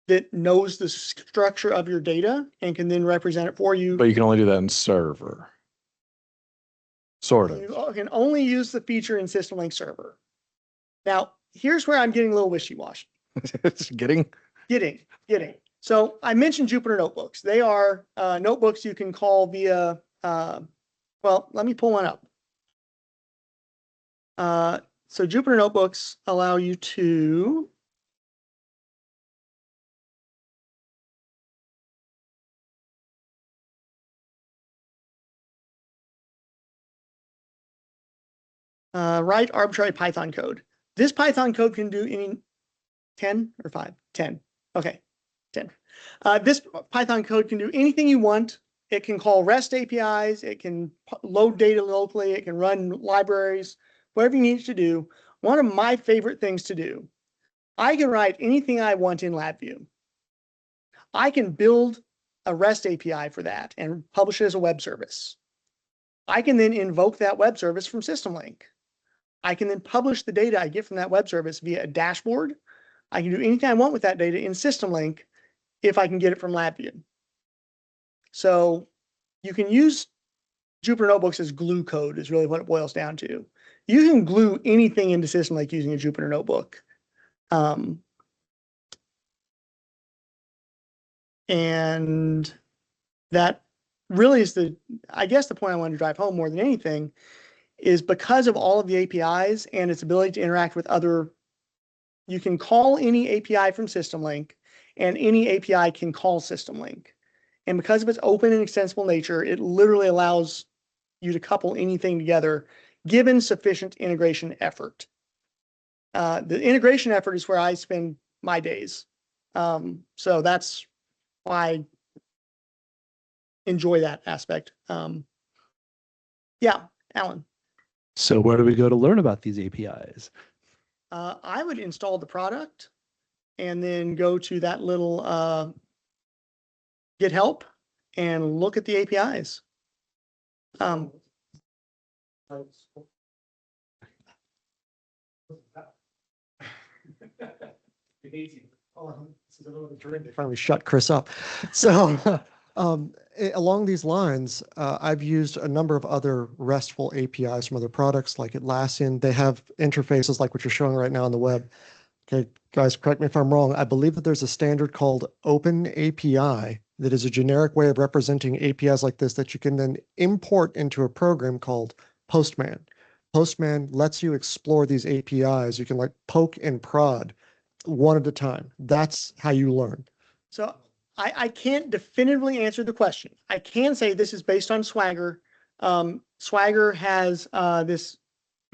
that knows the structure of your data and can then represent it for you. But you can only do that in server. Sort of. You can only use the feature in SystemLink server. Now, here's where I'm getting a little wishy-washy. It's getting. So I mentioned Jupyter Notebooks. They are notebooks you can call via, well, let me pull one up. So Jupyter Notebooks allow you to write arbitrary Python code. This Python code can do any 10 or 5? 10. Okay, 10. This Python code can do anything you want. It can call REST APIs. It can load data locally. It can run libraries, whatever you need it to do. One of my favorite things to do, I can write anything I want in LabVIEW. I can build a REST API for that and publish it as a web service. I can then invoke that web service from SystemLink. I can then publish the data I get from that web service via a dashboard. I can do anything I want with that data in SystemLink if I can get it from LabVIEW. So you can use Jupyter Notebooks as glue code is really what it boils down to. You can glue anything into SystemLink using a Jupyter Notebook. And that really is I guess the point I wanted to drive home more than anything is because of all of the APIs and its ability to interact with other, you can call any API from SystemLink and any API can call SystemLink. And because of its open and extensible nature, it literally allows you to couple anything together given sufficient integration effort. The integration effort is where I spend my days. So that's why I enjoy that aspect. Yeah, Alan. So where do we go to learn about these APIs? I would install the product and then go to that little Get Help and look at the APIs. Finally shut Chris up. So along these lines, I've used a number of other RESTful APIs from other products like Atlassian. They have interfaces like what you're showing right now on the web. Okay, guys, correct me if I'm wrong. I believe that there's a standard called Open API that is a generic way of representing APIs like this that you can then import into a program called Postman. Postman lets you explore these APIs. You can like poke and prod one at a time. That's how you learn. So I can't definitively answer the question. I can say this is based on Swagger. Swagger has this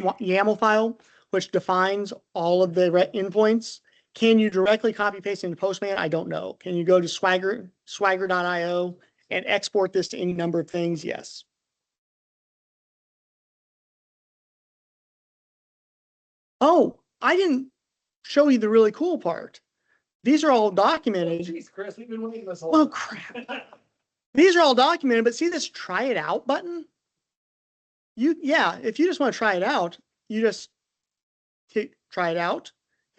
YAML file, which defines all of the endpoints. Can you directly copy paste into Postman? I don't know. Can you go to swagger.io and export this to any number of things? Yes. Oh, I didn't show you the really cool part. These are all documented. Jeez, Chris, we've been waiting this Oh, crap. These are all documented, but see this try it out button? Yeah, if you just want to try it out, you just hit try it out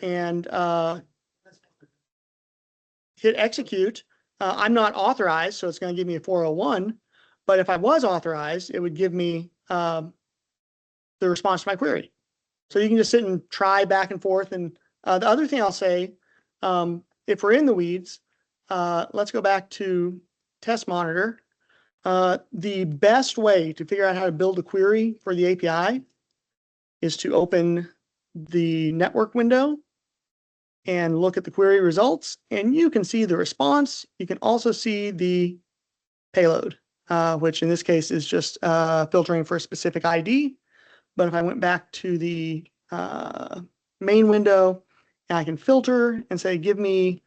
and hit execute. I'm not authorized, so it's going to give me a 401. But if I was authorized, it would give me the response to my query. So you can just sit and try back and forth. And the other thing I'll say, if we're in the weeds, let's go back to Test Monitor. The best way to figure out how to build a query for the API is to open the network window and look at the query results, and you can see the response. You can also see the payload, which in this case is just filtering for a specific ID. But if I went back to the main window, and I can filter and say, give me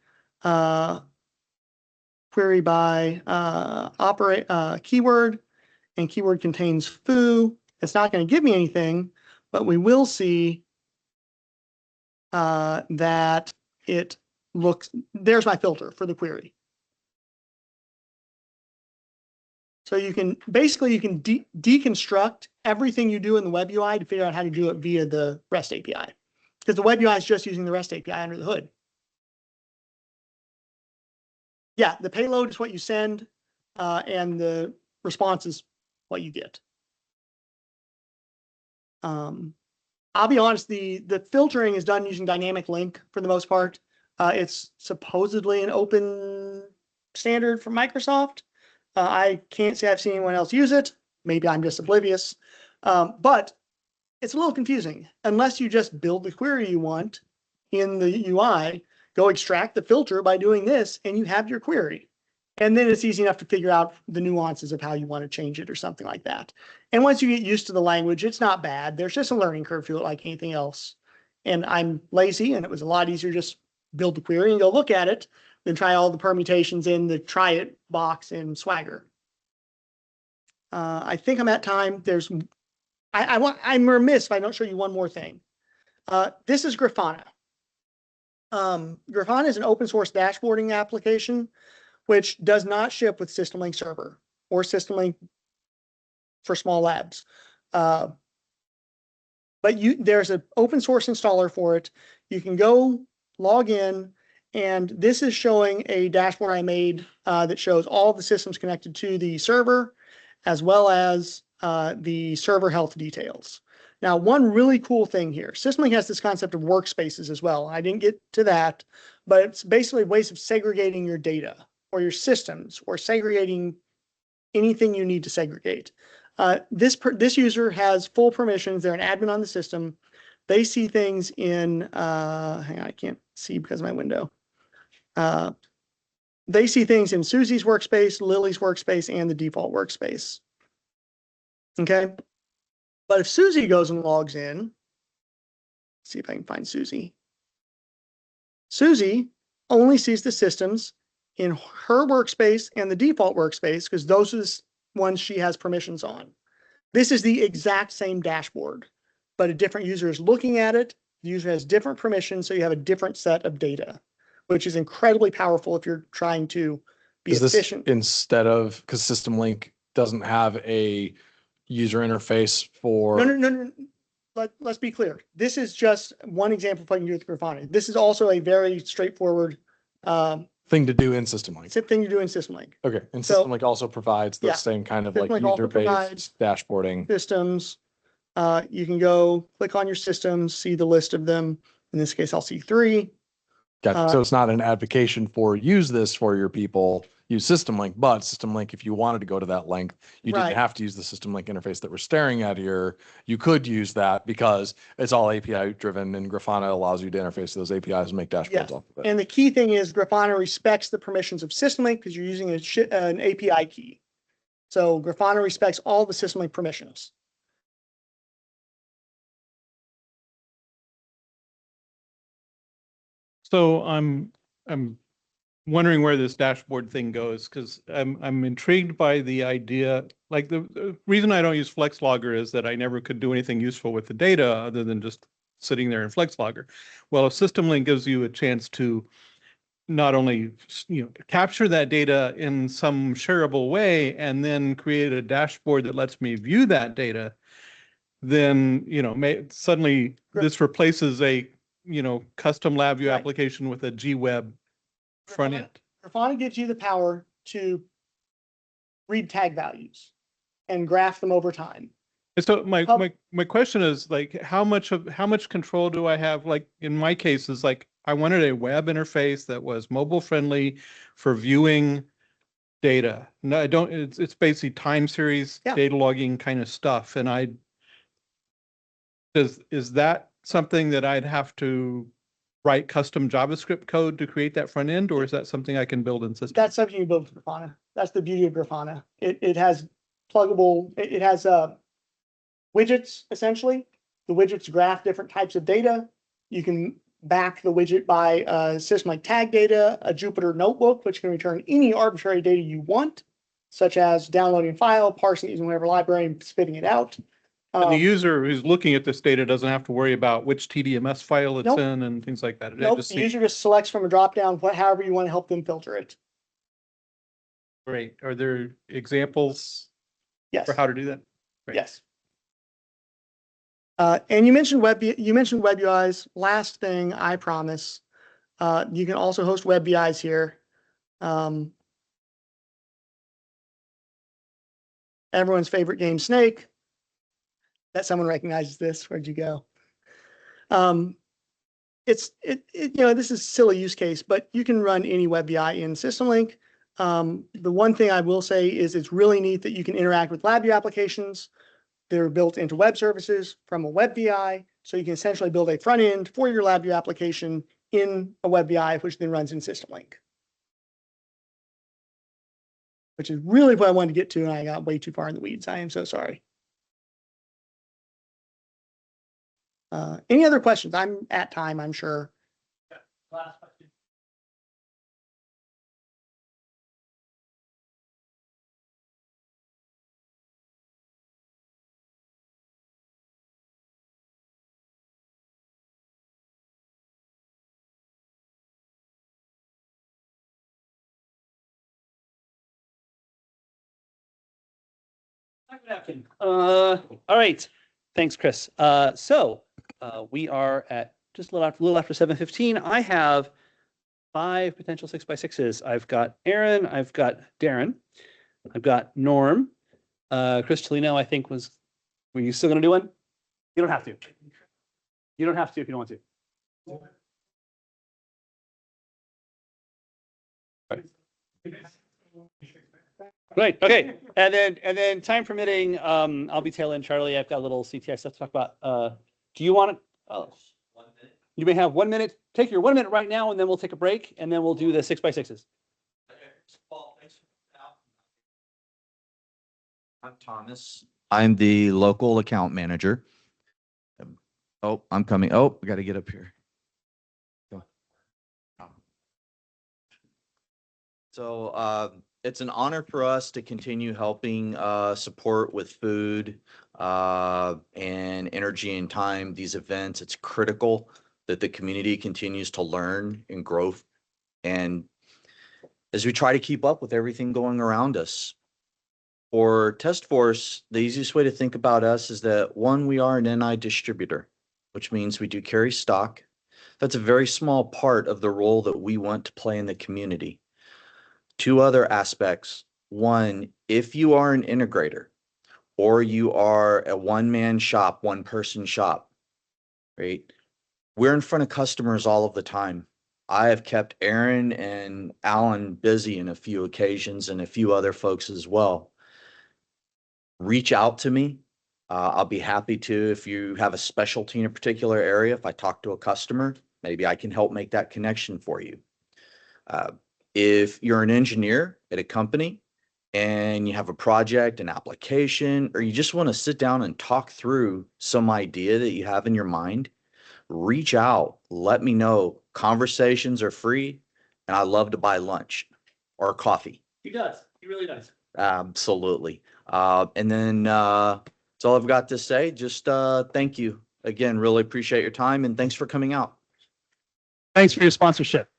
query by keyword, and keyword contains foo. It's not going to give me anything, but we will see that it looks, there's my filter for the query. So you can basically deconstruct everything you do in the web UI to figure out how to do it via the REST API, because the web UI is just using the REST API under the hood. Yeah, the payload is what you send, and the response is what you get. I'll be honest, the filtering is done using dynamic link for the most part. It's supposedly an open standard from Microsoft. I can't say I've seen anyone else use it. Maybe I'm just oblivious. But it's a little confusing. Unless you just build the query you want in the UI, go extract the filter by doing this, and you have your query. And then it's easy enough to figure out the nuances of how you want to change it or something like that. And once you get used to the language, it's not bad. There's just a learning curve to it like anything else. And I'm lazy, and it was a lot easier to just build the query and go look at it than try all the permutations in the try it box in Swagger. I think I'm at time. I'm remiss if I don't show you one more thing. This is Grafana. Grafana is an open source dashboarding application which does not ship with SystemLink Server or SystemLink for small labs. But there's an open source installer for it. You can go log in, and this is showing a dashboard I made that shows all the systems connected to the server, as well as the server health details. Now, one really cool thing here, SystemLink has this concept of workspaces as well. I didn't get to that, but it's basically ways of segregating your data or your systems, or segregating anything you need to segregate. This user has full permissions. They're an admin on the system. They see things in, hang on, I can't see because of my window. They see things in Susie's workspace, Lily's workspace, and the default workspace. Okay. But if Susie goes and logs in, see if I can find Susie. Susie only sees the systems in her workspace and the default workspace, because those are the ones she has permissions on. This is the exact same dashboard, but a different user is looking at it. The user has different permissions, so you have a different set of data, which is incredibly powerful if you're trying to be efficient. Instead of, because SystemLink doesn't have a user interface for... No. Let's be clear. This is just one example of what you can do with Grafana. This is also a very straightforward thing to do in SystemLink. Thing to do in SystemLink. Okay, and SystemLink also provides the same kind of like user-based dashboarding. Systems. You can go click on your systems, see the list of them. In this case, I'll see 3. Gotcha. So it's not an advocation for use this for your people, use SystemLink, but SystemLink, if you wanted to go to that length, you didn't have to use the SystemLink interface that we're staring at here. You could use that because it's all API driven, and Grafana allows you to interface to those APIs and make dashboards off of it. And the key thing is Grafana respects the permissions of SystemLink because you're using an API key. So Grafana respects all the SystemLink permissions. So I'm wondering where this dashboard thing goes, because I'm intrigued by the idea. Like the reason I don't use FlexLogger is that I never could do anything useful with the data other than just sitting there in FlexLogger. Well, if SystemLink gives you a chance to not only capture that data in some shareable way and then create a dashboard that lets me view that data, then suddenly this replaces a custom LabVIEW application with a GWeb front end. Grafana gives you the power to read tag values and graph them over time. And so my question is, like, how much control do I have? Like in my case is like I wanted a web interface that was mobile friendly for viewing data. No, I don't. It's basically time series data logging kind of stuff. And is that something that I'd have to write custom JavaScript code to create that front end, or is that something I can build in System? That's something you build with Grafana. That's the beauty of Grafana. It has pluggable. It has widgets essentially. The widgets graph different types of data. You can back the widget by SystemLink tag data, a Jupyter notebook, which can return any arbitrary data you want, such as downloading a file, parsing it using whatever library, and spitting it out. And the user who's looking at this data doesn't have to worry about which TDMS file it's Nope. in and things like that. It Nope, just the seems user just selects from a dropdown, however you want to help them filter it. great. Are there examples Yes. for how to do that? Great. Yes. And you mentioned web UIs. Last thing, I promise. You can also host web UIs here. Everyone's favorite game, Snake. Bet someone recognizes this. Where'd you go? This is a silly use case, but you can run any web UI in SystemLink. The one thing I will say is it's really neat that you can interact with LabVIEW applications. They're built into web services from a web VI, so you can essentially build a front end for your LabVIEW application in a web VI, which then runs in SystemLink. Which is really what I wanted to get to, and I got way too far in the weeds. I am so sorry. Any other questions? I'm at time, I'm sure. Last question. All right. Thanks, Chris. We are at just a little after 7:15. I have 5 potential 6x6s. I've got Aaron, I've got Darren, I've got Norm. Chris Tolino, I think were you still gonna do one? You don't have to. You don't have to if you don't want to. Right. Okay. And then time permitting, I'll be tailing Charlie. I've got a little CTI stuff to talk about. Do you want to? You may have 1 minute. Take your 1 minute right now, and then we'll take a break, and then we'll do the 6x6s. I'm Thomas. I'm the local account manager. Oh, I'm coming. Oh, I got to get up here. Go. So it's an honor for us to continue helping support with food and energy and time these events. It's critical that the community continues to learn and grow. And as we try to keep up with everything going around us. For Test Force, the easiest way to think about us is that 1, we are an NI distributor, which means we do carry stock. That's a very small part of the role that we want to play in the community. 2 other aspects. 1, if you are an integrator or you are a one-man shop, one-person shop, right? We're in front of customers all of the time. I have kept Aaron and Alan busy in a few occasions and a few other folks as well. Reach out to me. I'll be happy to, if you have a specialty in a particular area, if I talk to a customer, maybe I can help make that connection for you. If you're an engineer at a company and you have a project, an application, or you just want to sit down and talk through some idea that you have in your mind, reach out, let me know. Conversations are free, and I love to buy lunch or coffee. He does. He really does. Absolutely. And then that's all I've got to say. Just thank you again. Really appreciate your time, and thanks for coming out. Thanks for your sponsorship.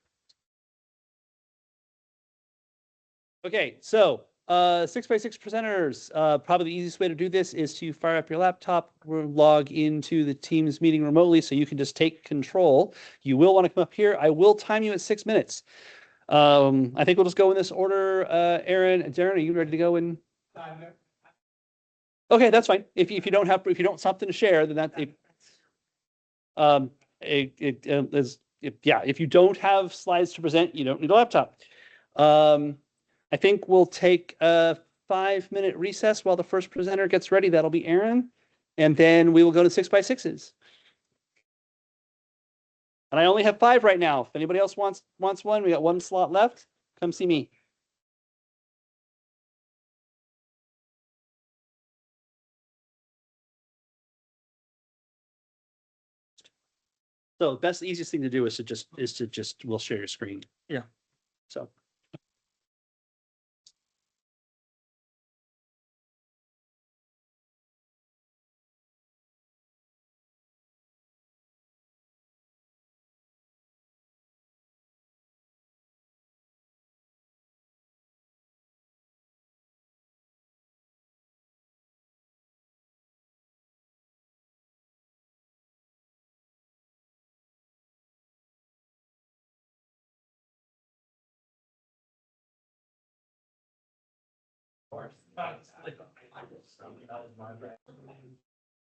Okay, so 6x6 presenters. Probably the easiest way to do this is to fire up your laptop, log into the Teams meeting remotely, so you can just take control. You will want to come up here. I will time you at 6 minutes. I think we'll just go in this order. Aaron and Darren, are you ready to go in? Okay, that's fine. If you don't have something to share, then that if you don't have slides to present, you don't need a laptop. I think we'll take a 5-minute recess while the first presenter gets ready. That'll be Aaron, and then we will go to 6x6s. And I only have 5 right now. If anybody else wants one, we got 1 slot left. Come see me. So the easiest thing to do is to just we'll share your screen. Yeah. So.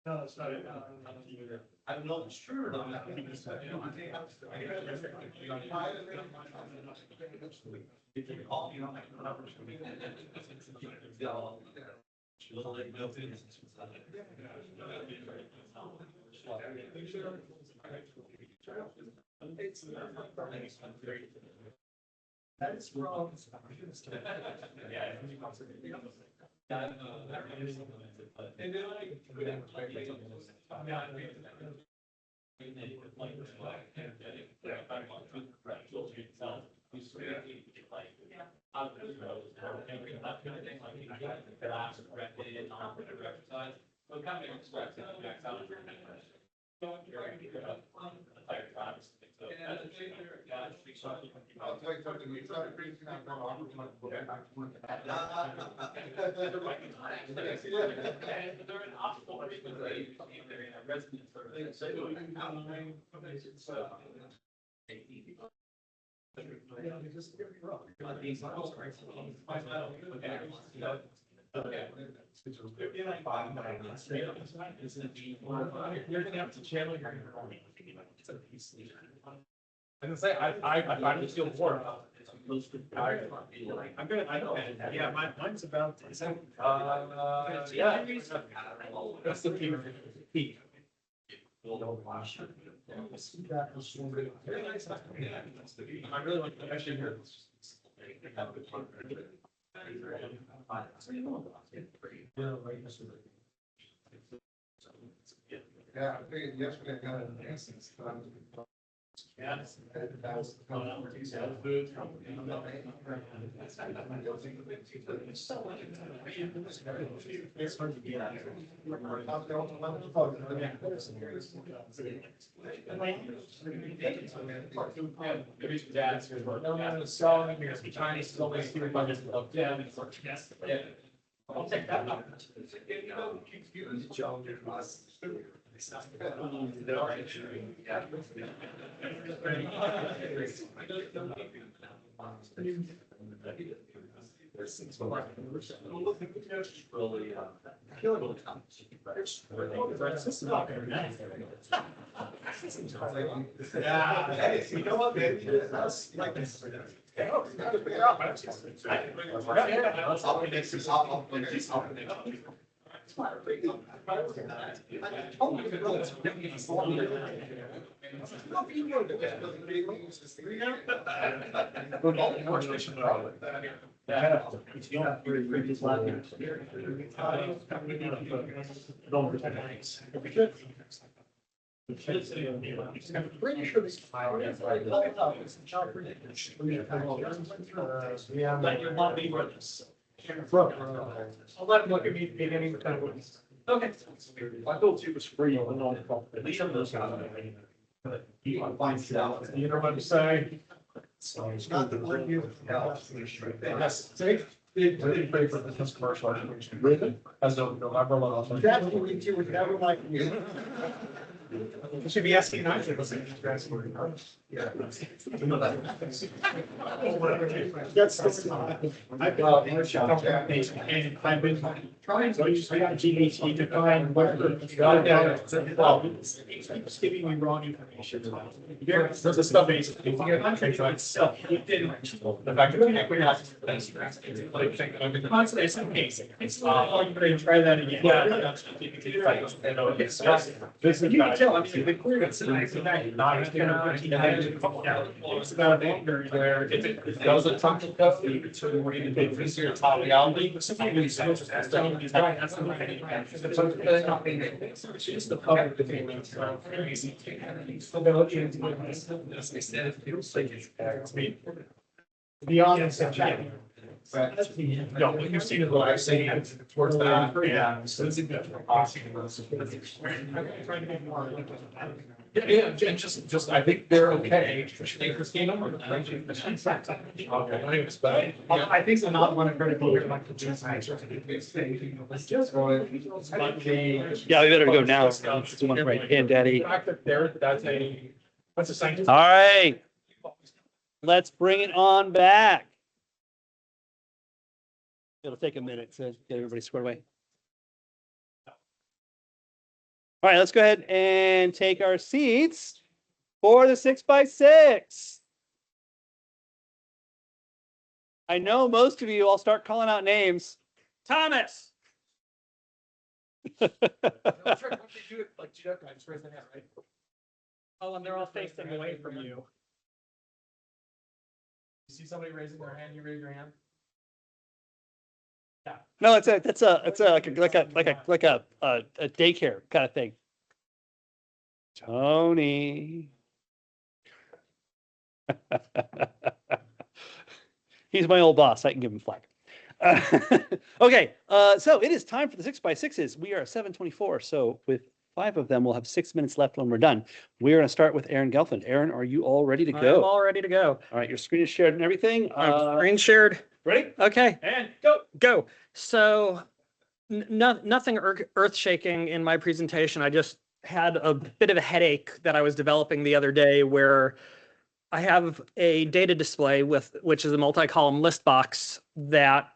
No, it's not. I'm not sure. That's wrong. You're gonna have to channel your inner army. I can say I finally feel bored. I'm good. I know. Yeah, mine's about. Yeah. That's the peak. I really like to actually hear this. Yeah, I figured yesterday I got an essence. Yeah. It's hard to get. Chinese is always here by this. I'll take that. You know what, baby? That's like this. I'm pretty sure this. Yeah, but you want to be with us. I'll let him look at me at the beginning of time. Okay. I thought it was free on the at least some of those guys. You want to find it out. You know what to say? So it's not the one you. Yes. They didn't pay for this commercial. Really? As of November. That's what we do with never like. It should be asking. Yeah. I've been trying to use GPT to find whatever. It's giving me wrong information. There's a stuff basically. So it didn't. The fact that I've been constantly amazing. It's I'm going to try that again. Yeah. You can tell. I mean, the clear it's about anger where if it doesn't talk to custody to where you take this here top reality, specifically it's just the public debate. Crazy. Beyond the no, what you've seen is what I've seen towards that. Yeah. So it's a good. Yeah, and just I think they're okay. Christina. I think they're not going to be here like the just. Yeah, we better go now. It's one right hand, Daddy. That's a scientist. All right. Let's bring it on back. It'll take a minute to get everybody squared away. All right, let's go ahead and take our seats for the 6x6. I know most of you, I'll start calling out names. Thomas. Like Jeff, I just raised the hand, right? Oh, and they're all facing away from you. You see somebody raising their hand, you raise your hand. No, it's a like a daycare kind of thing. Tony. He's my old boss. I can give him flack. Okay, so it is time for the 6x6s. We are at 7:24. So with 5 of them, we'll have 6 minutes left when we're done. We're going to start with Aaron Gelfand. Aaron, are you all ready to I'm go? all ready to go. All right, your screen is shared and everything. Screen shared. Ready? Okay, And go. go. So nothing earth shaking in my presentation. I just had a bit of a headache that I was developing the other day where I have a data display which is a multi-column list box that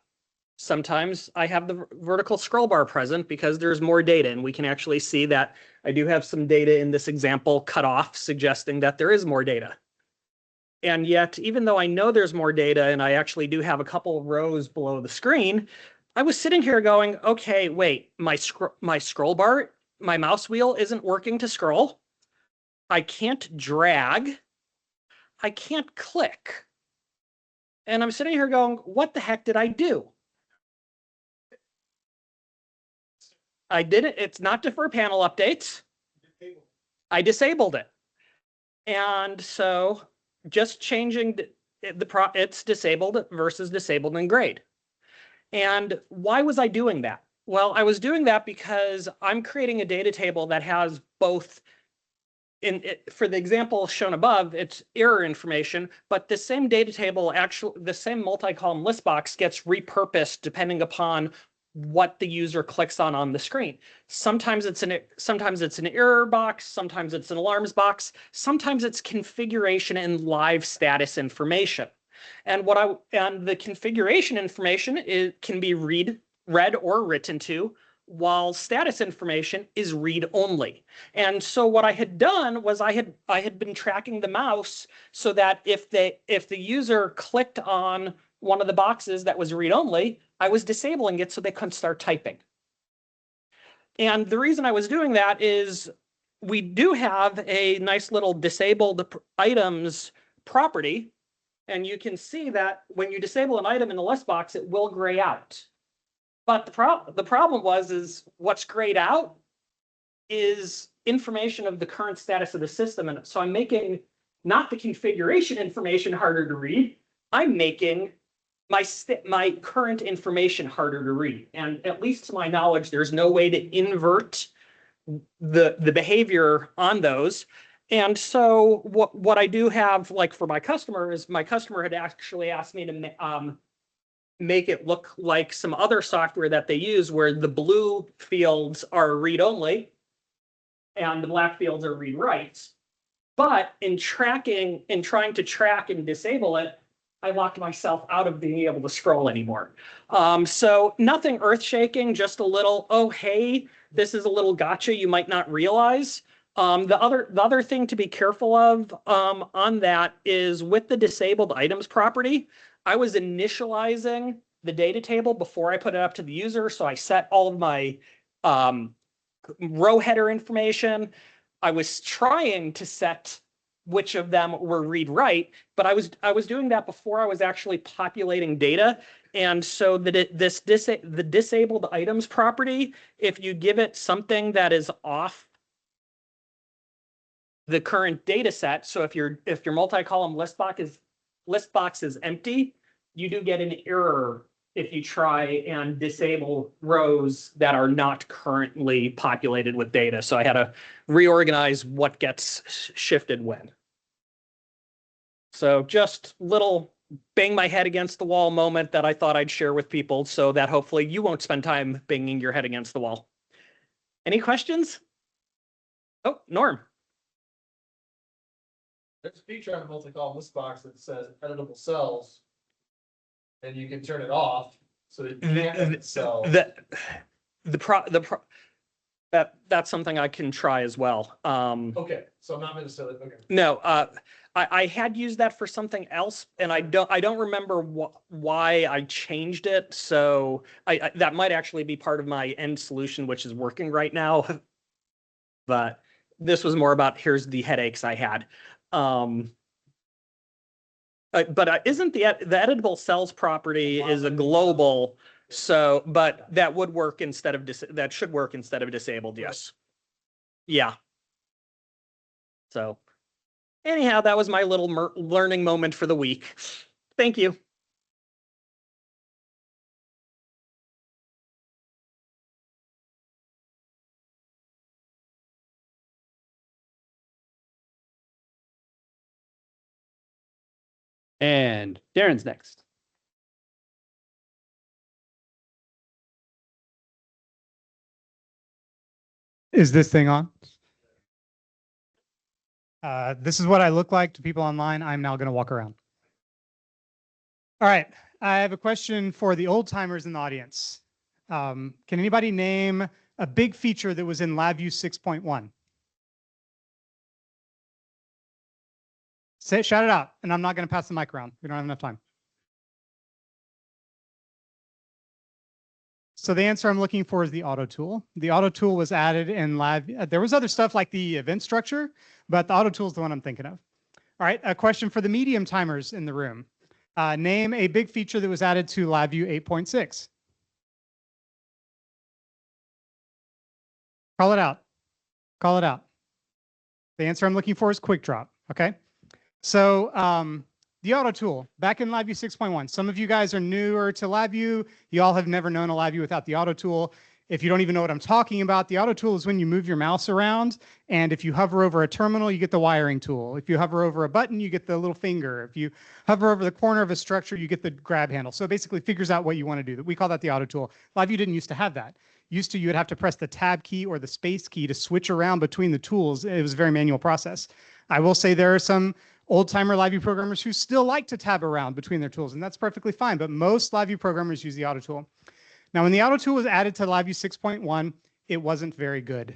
sometimes I have the vertical scroll bar present because there's more data, and we can actually see that I do have some data in this example cut off, suggesting that there is more data. And yet, even though I know there's more data and I actually do have a couple of rows below the screen, I was sitting here going, okay, wait, my scroll bar, my mouse wheel isn't working to scroll. I can't drag. I can't click. And I'm sitting here going, what the heck did I do? I didn't, it's not defer panel updates. I disabled it. And so just changing it's disabled versus disabled in grade. And why was I doing that? Well, I was doing that because I'm creating a data table that has both for the example shown above, it's error information, but the same data table, the same multi-column list box gets repurposed depending upon what the user clicks on the screen. Sometimes it's an error box, sometimes it's an alarms box, sometimes it's configuration and live status information. And the configuration information can be read or written to, while status information is read only. And so what I had done was I had been tracking the mouse so that if the user clicked on one of the boxes that was read only, I was disabling it so they couldn't start typing. And the reason I was doing that is we do have a nice little disabled items property. And you can see that when you disable an item in the list box, it will gray out. But the problem is what's grayed out is information of the current status of the system. And so I'm making not the configuration information harder to read. I'm making my current information harder to read. And at least to my knowledge, there's no way to invert the behavior on those. And so what I do have, like for my customer, is my customer had actually asked me to make it look like some other software that they use where the blue fields are read-only and the black fields are read-write. But in trying to track and disable it, I locked myself out of being able to scroll anymore. So nothing earth-shaking, just a little, oh, hey, this is a little gotcha you might not realize. The other thing to be careful of on that is with the disabled items property, I was initializing the data table before I put it up to the user. So I set all of my row header information. I was trying to set which of them were read-write, but I was doing that before I was actually populating data. And so the disabled items property, if you give it something that is off the current data set, so if your multi-column list box is empty, you do get an error if you try and disable rows that are not currently populated with data. So I had to reorganize what gets shifted when. So just little bang my head against the wall moment that I thought I'd share with people so that hopefully you won't spend time banging your head against the wall. Any questions? Oh, Norm. There's a feature on the multi-column list box that says editable cells. And you can turn it off So that you can't sell. That's something I can try as well. Okay, so not necessarily, okay. No, I had used that for something else, and I don't remember why I changed it. So that might actually be part of my end solution, which is working right now. But this was more about here's the headaches I had. But isn't the editable cells property is a global? So, but that would work instead of that should work instead of disabled. Yes. Yeah. So anyhow, that was my little learning moment for the week. Thank you. And Darren's next. Is this thing on? This is what I look like to people online. I'm now going to walk around. All right. I have a question for the old timers in the audience. Can anybody name a big feature that was in LabVIEW 6.1? Shout it out, and I'm not going to pass the mic around. We don't have enough time. So the answer I'm looking for is the auto tool. The auto tool was added in LabVIEW. There was other stuff like the event structure, but the auto tool is the one I'm thinking of. All right, a question for the medium timers in the room. Name a big feature that was added to LabVIEW 8.6. Call it out. Call it out. The answer I'm looking for is quick drop. Okay. So the auto tool back in LabVIEW 6.1. Some of you guys are newer to LabVIEW. You all have never known a LabVIEW without the auto tool. If you don't even know what I'm talking about, the auto tool is when you move your mouse around, and if you hover over a terminal, you get the wiring tool. If you hover over a button, you get the little finger. If you hover over the corner of a structure, you get the grab handle. So it basically figures out what you want to do. We call that the auto tool. LabVIEW didn't used to have that. You would have to press the tab key or the space key to switch around between the tools. It was a very manual process. I will say there are some old-timer LabVIEW programmers who still like to tab around between their tools, and that's perfectly fine, but most LabVIEW programmers use the auto tool. Now, when the auto tool was added to LabVIEW 6.1, it wasn't very good.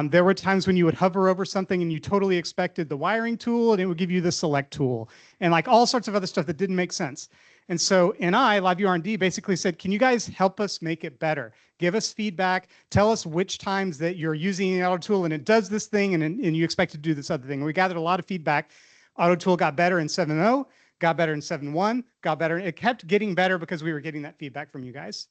There were times when you would hover over something and you totally expected the wiring tool, and it would give you the select tool, and like all sorts of other stuff that didn't make sense. And so LabVIEW R&D basically said, can you guys help us make it better? Give us feedback. Tell us which times that you're using the auto tool and it does this thing and you expect to do this other thing. And we gathered a lot of feedback. Auto tool got better in 7.0, got better in 7.1, got better. It kept getting better because we were getting that feedback from you guys.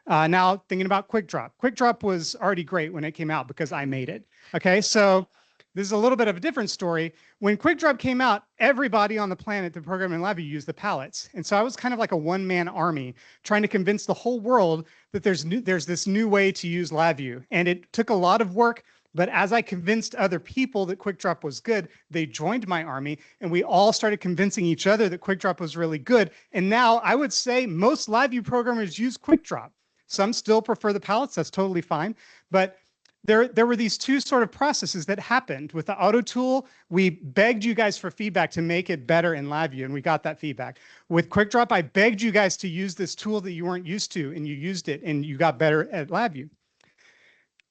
Now thinking about quick drop. Quick drop was already great when it came out because I made it. Okay, so this is a little bit of a different story. When quick drop came out, everybody on the planet that programmed in LabVIEW used the palettes. And so I was kind of like a one-man army trying to convince the whole world that there's this new way to use LabVIEW. And it took a lot of work, but as I convinced other people that quick drop was good, they joined my army and we all started convincing each other that quick drop was really good. And now I would say most LabVIEW programmers use quick drop. Some still prefer the palettes, that's totally fine. But there were these two sort of processes that happened. With the auto tool, we begged you guys for feedback to make it better in LabVIEW, and we got that feedback. With quick drop, I begged you guys to use this tool that you weren't used to, and you used it, and you got better at LabVIEW.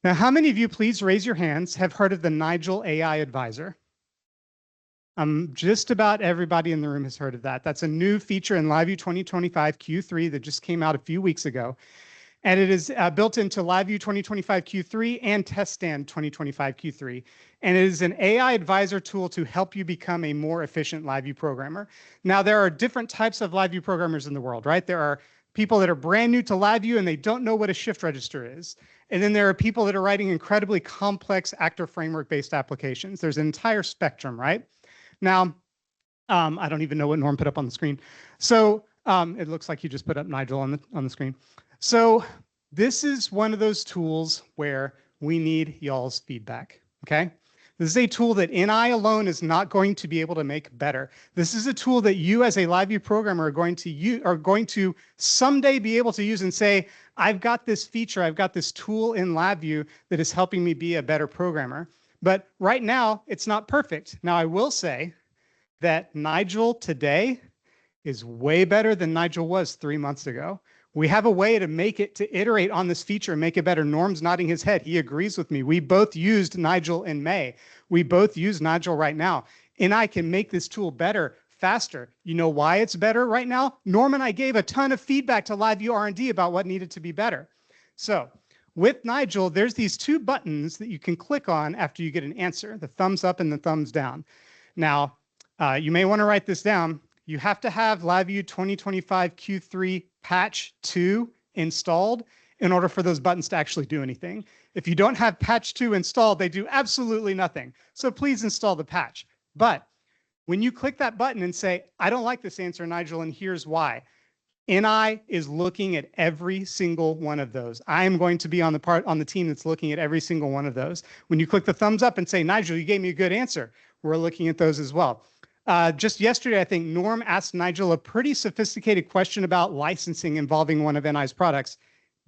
Now, how many of you, please raise your hands, have heard of the Nigel AI Advisor? Just about everybody in the room has heard of that. That's a new feature in LabVIEW 2025 Q3 that just came out a few weeks ago. And it is built into LabVIEW 2025 Q3 and TestStand 2025 Q3. And it is an AI advisor tool to help you become a more efficient LabVIEW programmer. Now, there are different types of LabVIEW programmers in the world, right? There are people that are brand new to LabVIEW and they don't know what a shift register is. And then there are people that are writing incredibly complex actor framework-based applications. There's an entire spectrum, right? Now, I don't even know what Norm put up on the screen. So it looks like you just put up Nigel on the screen. So this is one of those tools where we need y'all's feedback, okay? This is a tool that NI alone is not going to be able to make better. This is a tool that you as a LabVIEW programmer are going to someday be able to use and say, I've got this feature, I've got this tool in LabVIEW that is helping me be a better programmer. But right now, it's not perfect. Now, I will say that Nigel today is way better than Nigel was 3 months ago. We have a way to make it, to iterate on this feature and make it better. Norm's nodding his head. He agrees with me. We both used Nigel in May. We both use Nigel right now. And I can make this tool better, faster. You know why it's better right now? Norm and I gave a ton of feedback to LabVIEW R&D about what needed to be better. So with Nigel, there's these two buttons that you can click on after you get an answer, the thumbs up and the thumbs down. Now, you may want to write this down. You have to have LabVIEW 2025 Q3 patch 2 installed in order for those buttons to actually do anything. If you don't have patch 2 installed, they do absolutely nothing. So please install the patch. But when you click that button and say, I don't like this answer, Nigel, and here's why, NI is looking at every single one of those. I am going to be on the team that's looking at every single one of those. When you click the thumbs up and say, Nigel, you gave me a good answer, we're looking at those as well. Just yesterday, I think Norm asked Nigel a pretty sophisticated question about licensing involving one of NI's products.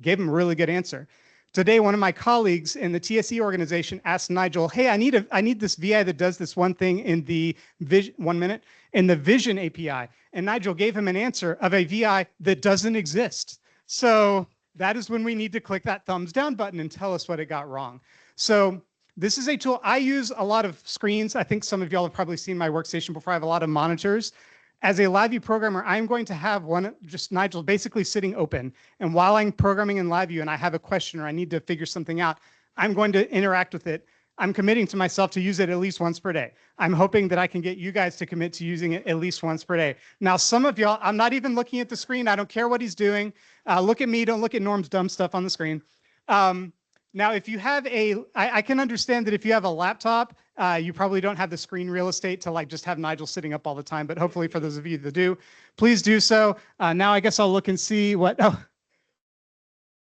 Gave him a really good answer. Today, one of my colleagues in the TSE organization asked Nigel, hey, I need this VI that does this one thing in the Vision API. And Nigel gave him an answer of a VI that doesn't exist. So that is when we need to click that thumbs down button and tell us what it got wrong. So this is a tool. I use a lot of screens. I think some of y'all have probably seen my workstation before. I have a lot of monitors. As a LabVIEW programmer, I'm going to have just Nigel basically sitting open. And while I'm programming in LabVIEW and I have a question or I need to figure something out, I'm going to interact with it. I'm committing to myself to use it at least once per day. I'm hoping that I can get you guys to commit to using it at least once per day. Now, some of y'all, I'm not even looking at the screen. I don't care what he's doing. Look at me. Don't look at Norm's dumb stuff on the screen. Now, if you have I can understand that if you have a laptop, you probably don't have the screen real estate to like just have Nigel sitting up all the time, but hopefully for those of you that do, please do so. Now I guess I'll look and see what, oh,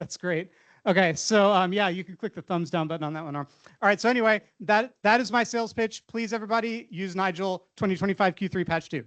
that's great. Okay, so yeah, you can click the thumbs down button on that one. All right, so anyway, that is my sales pitch. Please, everybody, use Nigel 2025 Q3 patch 2.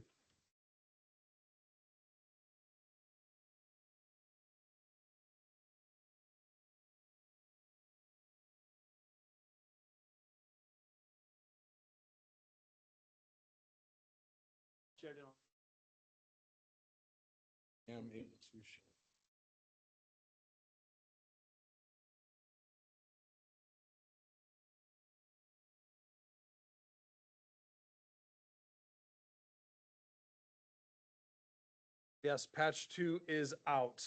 Yes, patch 2 is out.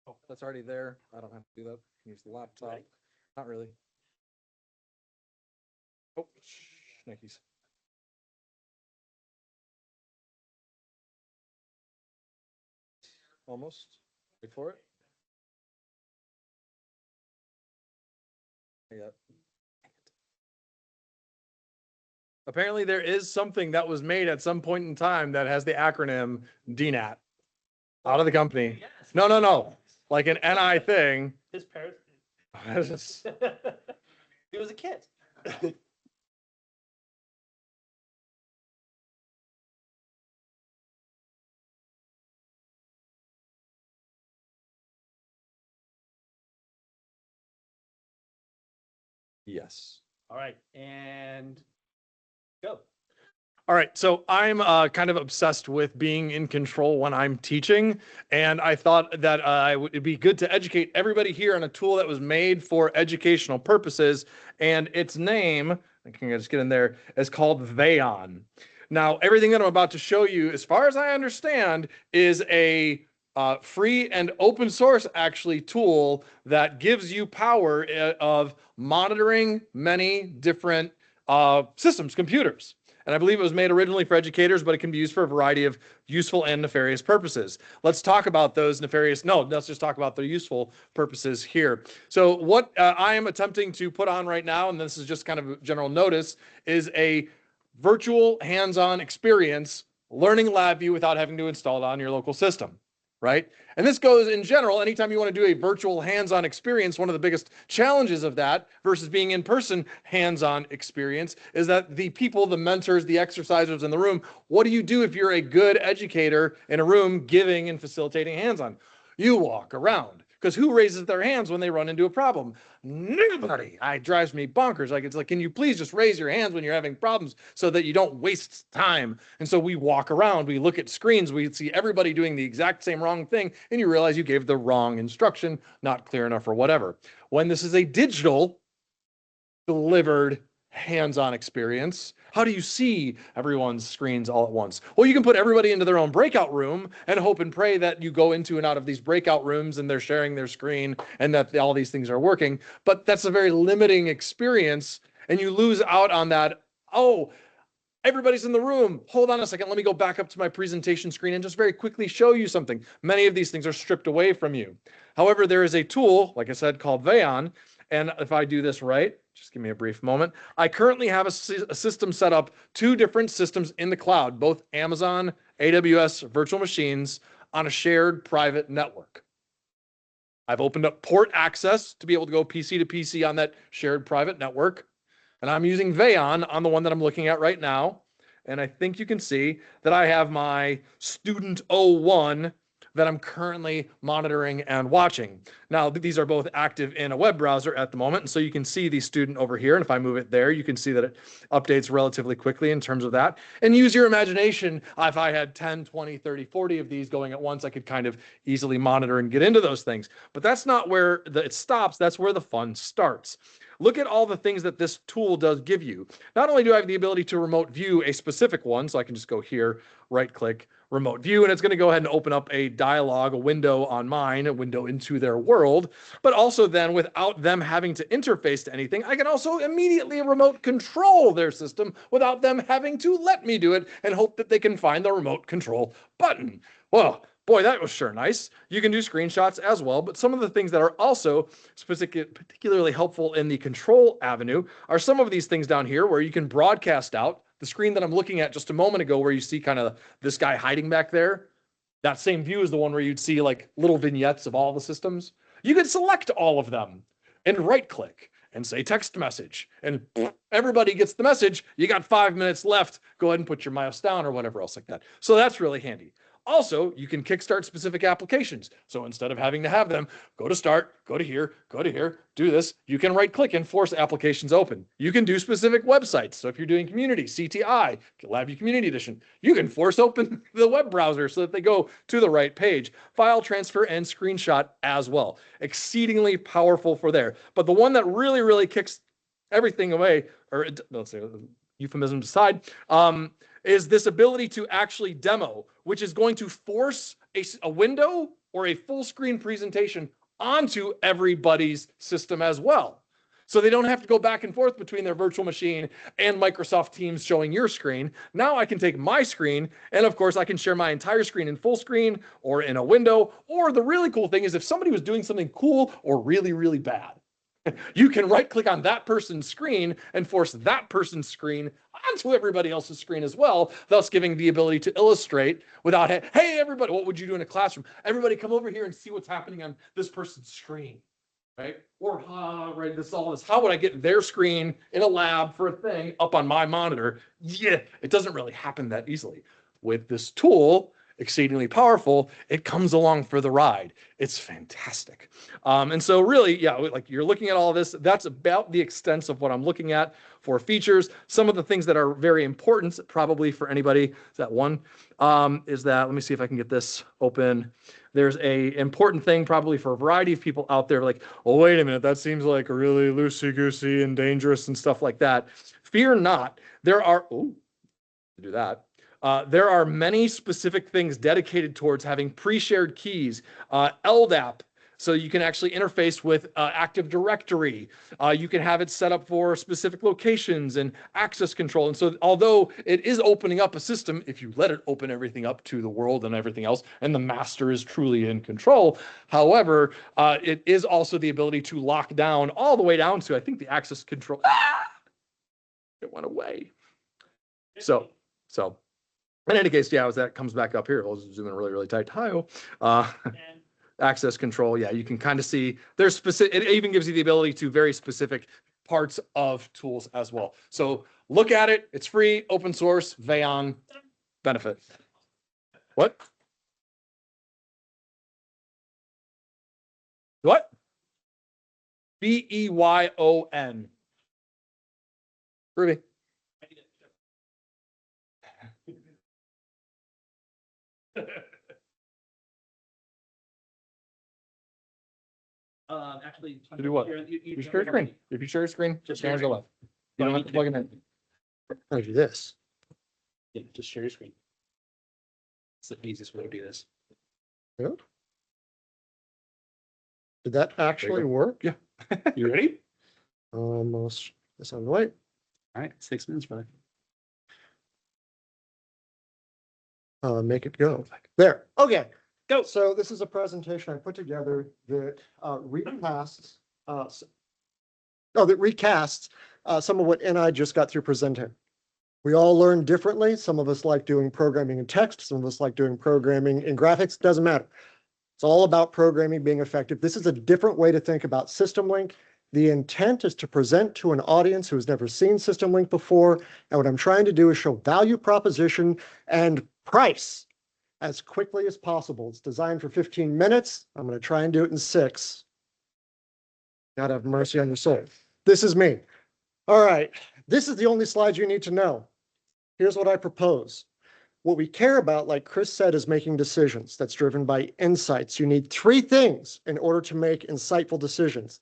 Oh, that's already there. I don't have to do that. Use the laptop. Right. Not really. Oh, Nikes. Almost. Wait for it. Yeah. Apparently there is something that was made at some point in time that has the acronym DNAT out of the company. Yes. No. Like an NI thing. His parents. It was a kid. Yes. All right, and go. All right, so I'm kind of obsessed with being in control when I'm teaching, and I thought that it'd be good to educate everybody here on a tool that was made for educational purposes, and its name, I can just get in there, is called Vayon. Now, everything that I'm about to show you, as far as I understand, is a free and open source actually tool that gives you power of monitoring many different systems, computers. And I believe it was made originally for educators, but it can be used for a variety of useful and nefarious purposes. Let's talk about those nefarious. No, let's just talk about the useful purposes here. So what I am attempting to put on right now, and this is just kind of a general notice, is a virtual hands-on experience learning LabVIEW without having to install it on your local system. right? And this goes in general, anytime you want to do a virtual hands-on experience, one of the biggest challenges of that versus being in-person hands-on experience is that the people, the mentors, the exercisers in the room, what do you do if you're a good educator in a room giving and facilitating hands-on? You walk around. Because who raises their hands when they run into a problem? Nobody. It drives me bonkers. Like, it's like, can you please just raise your hands when you're having problems so that you don't waste time? And so we walk around, we look at screens, we see everybody doing the exact same wrong thing, and you realize you gave the wrong instruction, not clear enough or whatever. When this is a digital delivered hands-on experience, how do you see everyone's screens all at once? Well, you can put everybody into their own breakout room and hope and pray that you go into and out of these breakout rooms and they're sharing their screen and that all these things are working. But that's a very limiting experience, and you lose out on that. Oh, everybody's in the room. Hold on a second. Let me go back up to my presentation screen and just very quickly show you something. Many of these things are stripped away from you. However, there is a tool, like I said, called Vayon. And if I do this right, just give me a brief moment. I currently have a system set up, 2 different systems in the cloud, both Amazon, AWS virtual machines on a shared private network. I've opened up port access to be able to go PC to PC on that shared private network. And I'm using Vayon on the one that I'm looking at right now. And I think you can see that I have my student 01 that I'm currently monitoring and watching. Now, these are both active in a web browser at the moment. And so you can see the student over here. And if I move it there, you can see that it updates relatively quickly in terms of that. And use your imagination. If I had 10, 20, 30, 40 of these going at once, I could kind of easily monitor and get into those things. But that's not where it stops. That's where the fun starts. Look at all the things that this tool does give you. Not only do I have the ability to remote view a specific one, so I can just go here, right click, remote view, and it's going to go ahead and open up a dialog, a window on mine, a window into their world. But also then, without them having to interface to anything, I can also immediately remote control their system without them having to let me do it and hope that they can find the remote control button. Well, boy, that was sure nice. You can do screenshots as well, but some of the things that are also particularly helpful in the control avenue are some of these things down here where you can broadcast out. The screen that I'm looking at just a moment ago where you see kind of this guy hiding back there, that same view is the one where you'd see like little vignettes of all the systems. You could select all of them and right click and say text message, and everybody gets the message. You got 5 minutes left. Go ahead and put your mouse down or whatever else like that. So that's really handy. Also, you can kickstart specific applications. So instead of having to have them go to start, go to here, do this, you can right click and force applications open. You can do specific websites. So if you're doing community, CTI, LabVIEW Community Edition, you can force open the web browser so that they go to the right page. File transfer and screenshot as well. Exceedingly powerful for there. But the one that really, really kicks everything away, or let's say euphemisms aside, is this ability to actually demo, which is going to force a window or a full screen presentation onto everybody's system as well. So they don't have to go back and forth between their virtual machine and Microsoft Teams showing your screen. Now I can take my screen, and of course I can share my entire screen in full screen or in a window. Or the really cool thing is if somebody was doing something cool or really, really bad, you can right click on that person's screen and force that person's screen onto everybody else's screen as well, thus giving the ability to illustrate without, hey, everybody, what would you do in a classroom? Everybody come over here and see what's happening on this person's screen, right? Or, right, all this, how would I get their screen in a lab for a thing up on my monitor? Yeah, it doesn't really happen that easily. With this tool, exceedingly powerful, it comes along for the ride. It's fantastic. And so really, yeah, like you're looking at all this, that's about the extent of what I'm looking at for features. Some of the things that are very important, probably for anybody, is that one, is that, let me see if I can get this open. There's a important thing probably for a variety of people out there like, oh, wait a minute, that seems like really loosey-goosey and dangerous and stuff like that. Fear not, there are, do that. There are many specific things dedicated towards having pre-shared keys, LDAP, so you can actually interface with Active Directory. You can have it set up for specific locations and access control. And so although it is opening up a system, if you let it open everything up to the world and everything else, and the master is truly in control, however, it is also the ability to lock down all the way down to, I think, the access control. It went away. So In any case, yeah, as that comes back up here, I'll zoom in really, really tight. Hi-oh. Access control. Yeah, you can kind of see there's specific, it even gives you the ability to very specific parts of tools as well. So look at it. It's free, open source, Vayon benefit. What? What? Beyon. Ruby. Actually, To do what? You share your screen. If you share your screen, just share the left. You don't have to plug it in. I'll do this. Yeah, just share your screen. It's the easiest way to do this. Good. Did that actually work? Yeah. You ready? Almost. This on the way. All right, 6 minutes, brother. Make it go. There. Okay. Go. So this is a presentation I put together that recasts some of what NI just got through presenting. We all learn differently. Some of us like doing programming in text. Some of us like doing programming in graphics. Doesn't matter. It's all about programming being effective. This is a different way to think about SystemLink. The intent is to present to an audience who has never seen SystemLink before. And what I'm trying to do is show value proposition and price as quickly as possible. It's designed for 15 minutes. I'm going to try and do it in 6. God have mercy on your soul. This is me. All right. This is the only slide you need to know. Here's what I propose. What we care about, like Chris said, is making decisions. That's driven by insights. You need 3 things in order to make insightful decisions.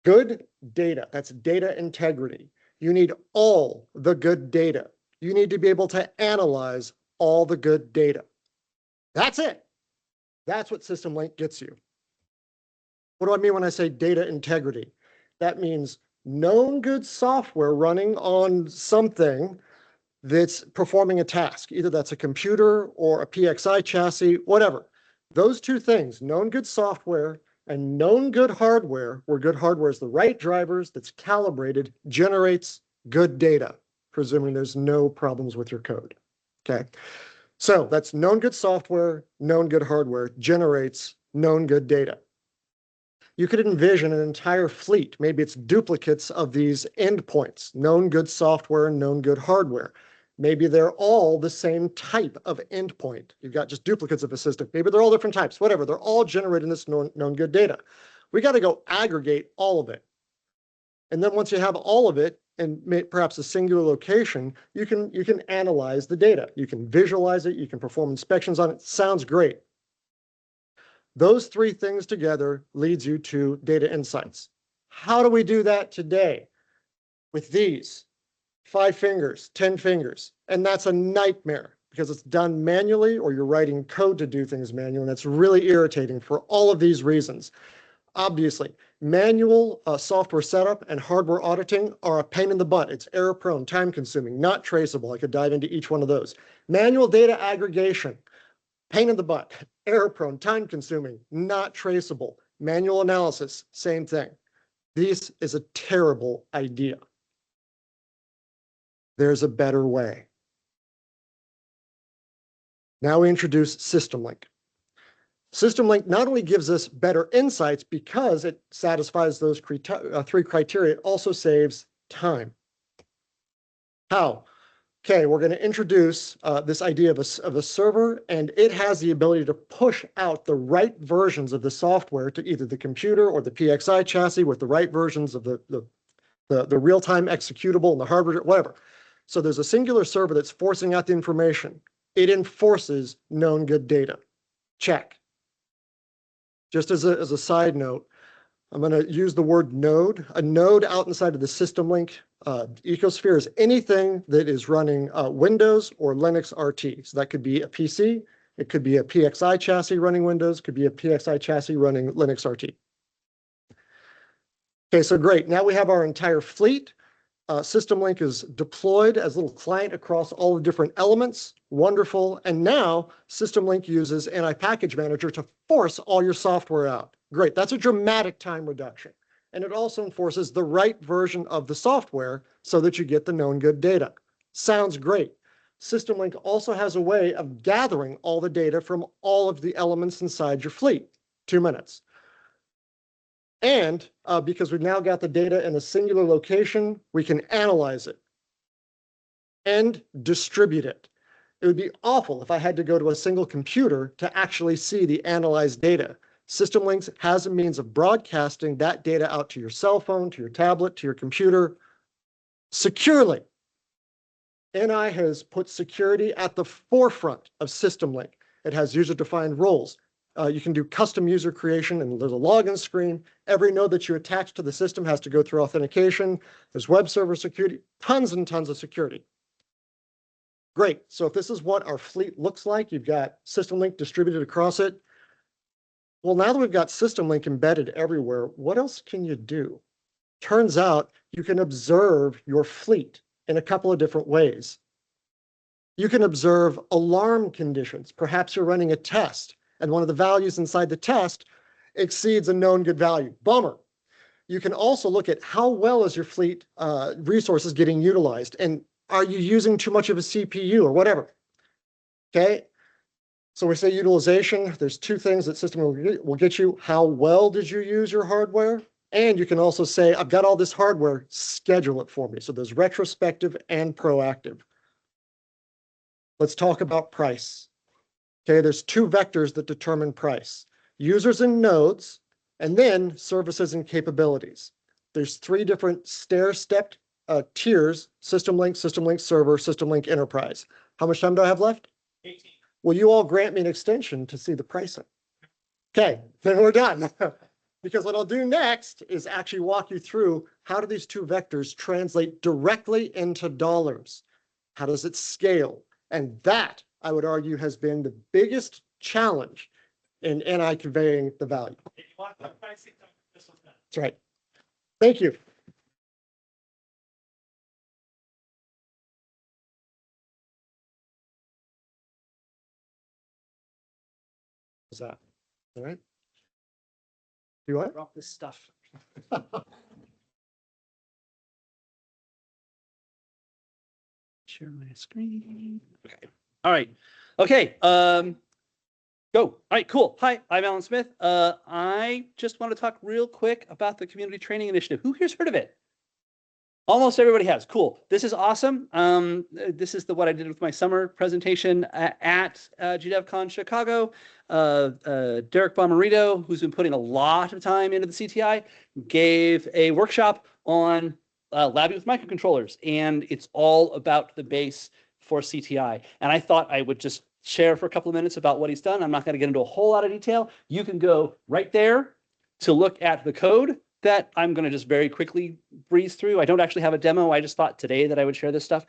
Good data. That's data integrity. You need all the good data. You need to be able to analyze all the good data. That's it. That's what SystemLink gets you. What do I mean when I say data integrity? That means known good software running on something that's performing a task. Either that's a computer or a PXI chassis, whatever. Those 2 things, known good software and known good hardware, where good hardware is the right drivers that's calibrated, generates good data, presuming there's no problems with your code. Okay. So that's known good software, known good hardware, generates known good data. You could envision an entire fleet. Maybe it's duplicates of these endpoints, known good software and known good hardware. Maybe they're all the same type of endpoint. You've got just duplicates of a system. Maybe they're all different types, whatever. They're all generating this known good data. We got to go aggregate all of it. And then once you have all of it, and perhaps a singular location, you can analyze the data. You can visualize it. You can perform inspections on it. Sounds great. Those 3 things together leads you to data insights. How do we do that today? With these 5 fingers, 10 fingers. And that's a nightmare because it's done manually or you're writing code to do things manually. And it's really irritating for all of these reasons. Obviously, manual software setup and hardware auditing are a pain in the butt. It's error prone, time consuming, not traceable. I could dive into each one of those. Manual data aggregation, pain in the butt, error prone, time consuming, not traceable. Manual analysis, same thing. This is a terrible idea. There's a better way. Now we introduce SystemLink. SystemLink not only gives us better insights because it satisfies those 3 criteria, it also saves time. How? Okay, we're going to introduce this idea of a server, and it has the ability to push out the right versions of the software to either the computer or the PXI chassis with the right versions of the real-time executable and the hardware, whatever. So there's a singular server that's forcing out the information. It enforces known good data. Check. Just as a side note, I'm going to use the word node. A node out inside of the SystemLink ecosphere is anything that is running Windows or Linux RT. So that could be a PC, it could be a PXI chassis running Windows, could be a PXI chassis running Linux RT. Okay, so great. Now we have our entire fleet. SystemLink is deployed as a little client across all the different elements. Wonderful. And now SystemLink uses NI Package Manager to force all your software out. Great. That's a dramatic time reduction. And it also enforces the right version of the software so that you get the known good data. Sounds great. SystemLink also has a way of gathering all the data from all of the elements inside your fleet. 2 minutes. And because we've now got the data in a singular location, we can analyze it and distribute it. It would be awful if I had to go to a single computer to actually see the analyzed data. SystemLink has a means of broadcasting that data out to your cell phone, to your tablet, to your computer securely. NI has put security at the forefront of SystemLink. It has user-defined roles. You can do custom user creation, and there's a login screen. Every node that you attach to the system has to go through authentication. There's web server security, tons and tons of security. Great. So if this is what our fleet looks like, you've got SystemLink distributed across it. Well, now that we've got SystemLink embedded everywhere, what else can you do? Turns out you can observe your fleet in a couple of different ways. You can observe alarm conditions. Perhaps you're running a test, and one of the values inside the test exceeds a known good value. Bummer. You can also look at how well is your fleet resources getting utilized, and are you using too much of a CPU or whatever? Okay. So we say utilization. There's two things that system will get you. How well did you use your hardware? And you can also say, I've got all this hardware, schedule it for me. So there's retrospective and proactive. Let's talk about price. Okay, there's two vectors that determine price: users and nodes, and then services and capabilities. There's three different stair-stepped tiers: SystemLink, SystemLink Server, SystemLink Enterprise. How much time do I have left? 18. Will you all grant me an extension to see the pricing? Okay, then we're done. Because what I'll do next is actually walk you through how do these two vectors translate directly into dollars? How does it scale? And that, I would argue, has been the biggest challenge in NI conveying the value. If you want the pricing, this one's done. That's right. Thank you. Is that all right? Do what? Drop this stuff. Share my screen. Okay. All right. Okay. Go. All right, cool. Hi, I'm Alan Smith. I just want to talk real quick about the Community Training Initiative. Who here's heard of it? Almost everybody has. Cool. This is awesome. This is what I did with my summer presentation at GDevCon Chicago. Derek Bomarito, who's been putting a lot of time into the CTI, gave a workshop on LabVIEW with microcontrollers, and it's all about the base for CTI. And I thought I would just share for a couple of minutes about what he's done. I'm not going to get into a whole lot of detail. You can go right there to look at the code that I'm going to just very quickly breeze through. I don't actually have a demo. I just thought today that I would share this stuff.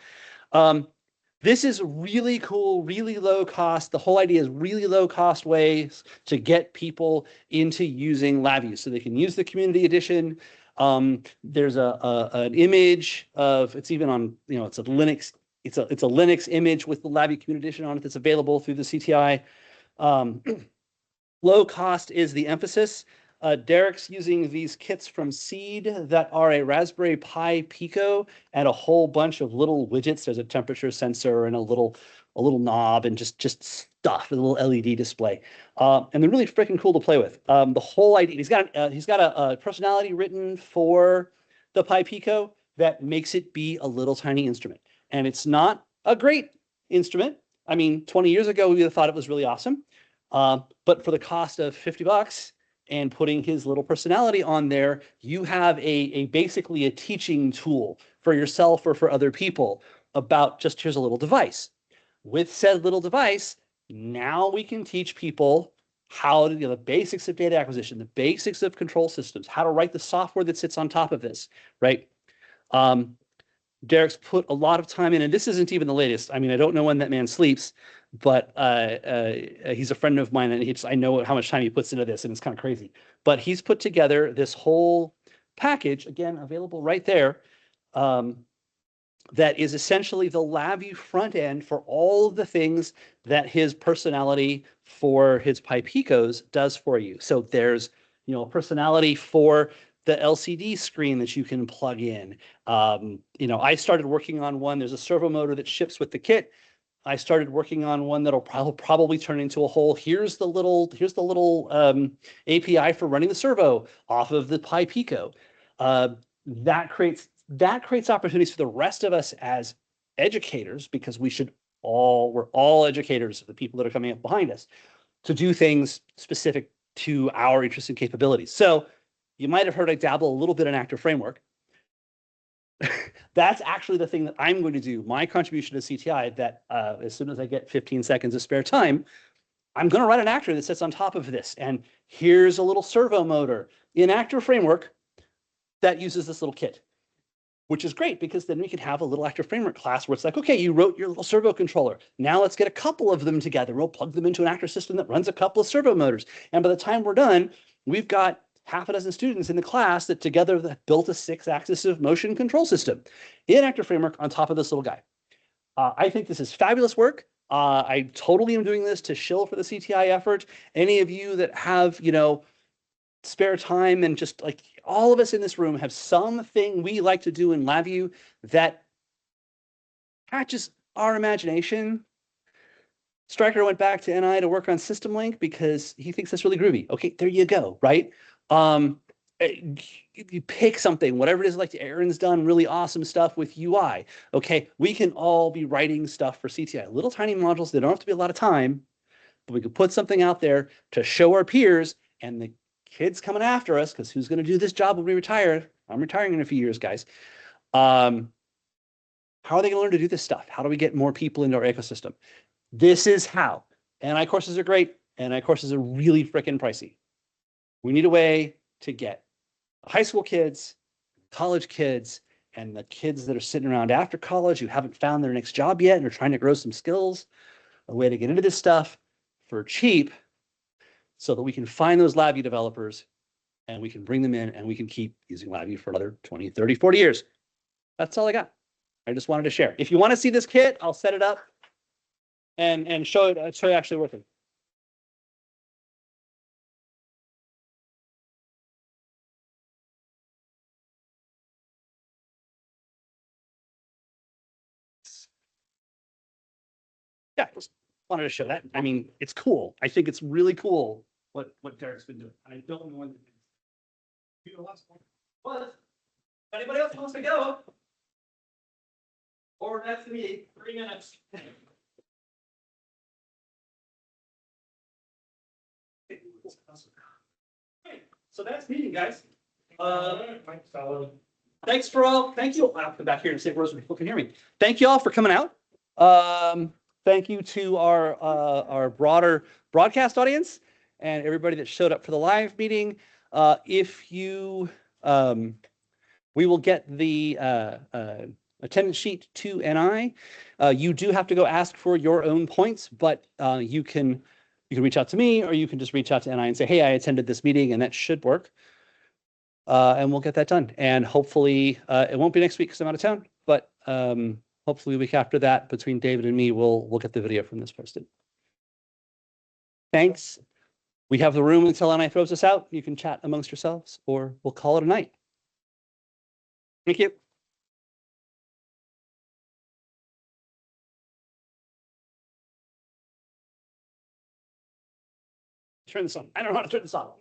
This is really cool, really low cost. The whole idea is really low cost ways to get people into using LabVIEW so they can use the community edition. There's an image of, it's even on, it's a Linux, it's a Linux image with the LabVIEW Community Edition on it that's available through the CTI. Low cost is the emphasis. Derek's using these kits from Seed that are a Raspberry Pi Pico and a whole bunch of little widgets. There's a temperature sensor and a little knob and just stuff, a little LED display. And they're really freaking cool to play with. The whole idea, he's got a personality written for the Pi Pico that makes it be a little tiny instrument. And it's not a great instrument. I mean, 20 years ago, we would have thought it was really awesome. But for the cost of $50, and putting his little personality on there, you have basically a teaching tool for yourself or for other people about just here's a little device. With said little device, now we can teach people how to do the basics of data acquisition, the basics of control systems, how to write the software that sits on top of this, right? Derek's put a lot of time in, and this isn't even the latest. I mean, I don't know when that man sleeps, but he's a friend of mine, and I know how much time he puts into this, and it's kind of crazy. But he's put together this whole package, again, available right there, that is essentially the LabVIEW front end for all of the things that his personality for his Pi Picos does for you. So there's, a personality for the LCD screen that you can plug in. I started working on one. There's a servo motor that ships with the kit I started working on one that'll probably turn into a whole, here's the little API for running the servo off of the Pi Pico. That creates opportunities for the rest of us as educators, because we're all educators of the people that are coming up behind us, to do things specific to our interests and capabilities. So you might have heard I dabble a little bit in Active Framework. That's actually the thing that I'm going to do. My contribution to CTI, that as soon as I get 15 seconds of spare time, I'm going to write an actor that sits on top of this. And here's a little servo motor in Active Framework that uses this little kit, which is great, because then we can have a little Active Framework class where it's like, okay, you wrote your little servo controller. Now let's get a couple of them together. We'll plug them into an actor system that runs a couple of servo motors. And by the time we're done, we've got half a dozen students in the class that together built a 6-axis of motion control system in Active Framework on top of this little guy. I think this is fabulous work. I totally am doing this to shill for the CTI effort. Any of you that have, spare time, and just like all of us in this room have something we like to do in LabVIEW that catches our imagination. Stryker went back to NI to work on SystemLink because he thinks that's really groovy. Okay, there you go, right? You pick something, whatever it is, like Aaron's done really awesome stuff with UI. Okay, we can all be writing stuff for CTI, little tiny modules. They don't have to be a lot of time, but we could put something out there to show our peers and the kids coming after us, because who's going to do this job when we retire? I'm retiring in a few years, guys. How are they going to learn to do this stuff? How do we get more people into our ecosystem? This is how. NI courses are great. NI courses are really freaking pricey. We need a way to get high school kids, college kids, and the kids that are sitting around after college who haven't found their next job yet and are trying to grow some skills, a way to get into this stuff for cheap, so that we can find those LabVIEW developers and we can bring them in and we can keep using LabVIEW for another 20, 30, 40 years. That's all I got. I just wanted to share. If you want to see this kit, I'll set it up and show you actually working. Yeah, just wanted to show that. I mean, it's cool. I think it's really cool what Derek's been doing. I don't know when to do the last one. But anybody else wants to go? Or that's me, 3 minutes. Okay, so that's meeting, guys. Thanks for all. Thank you. I'll come back here and see if people can hear me. Thank you all for coming out. Thank you to our broader broadcast audience and everybody that showed up for the live meeting. We will get the attendance sheet to NI. You do have to go ask for your own points, but you can reach out to me, or you can just reach out to NI and say, hey, I attended this meeting, and that should work. And we'll get that done. And hopefully it won't be next week because I'm out of town, but hopefully a week after that, between David and me, we'll get the video from this posted. Thanks. We have the room until NI throws us out. You can chat amongst yourselves, or we'll call it a night. Thank you. Turn this on. I don't know how to turn this on.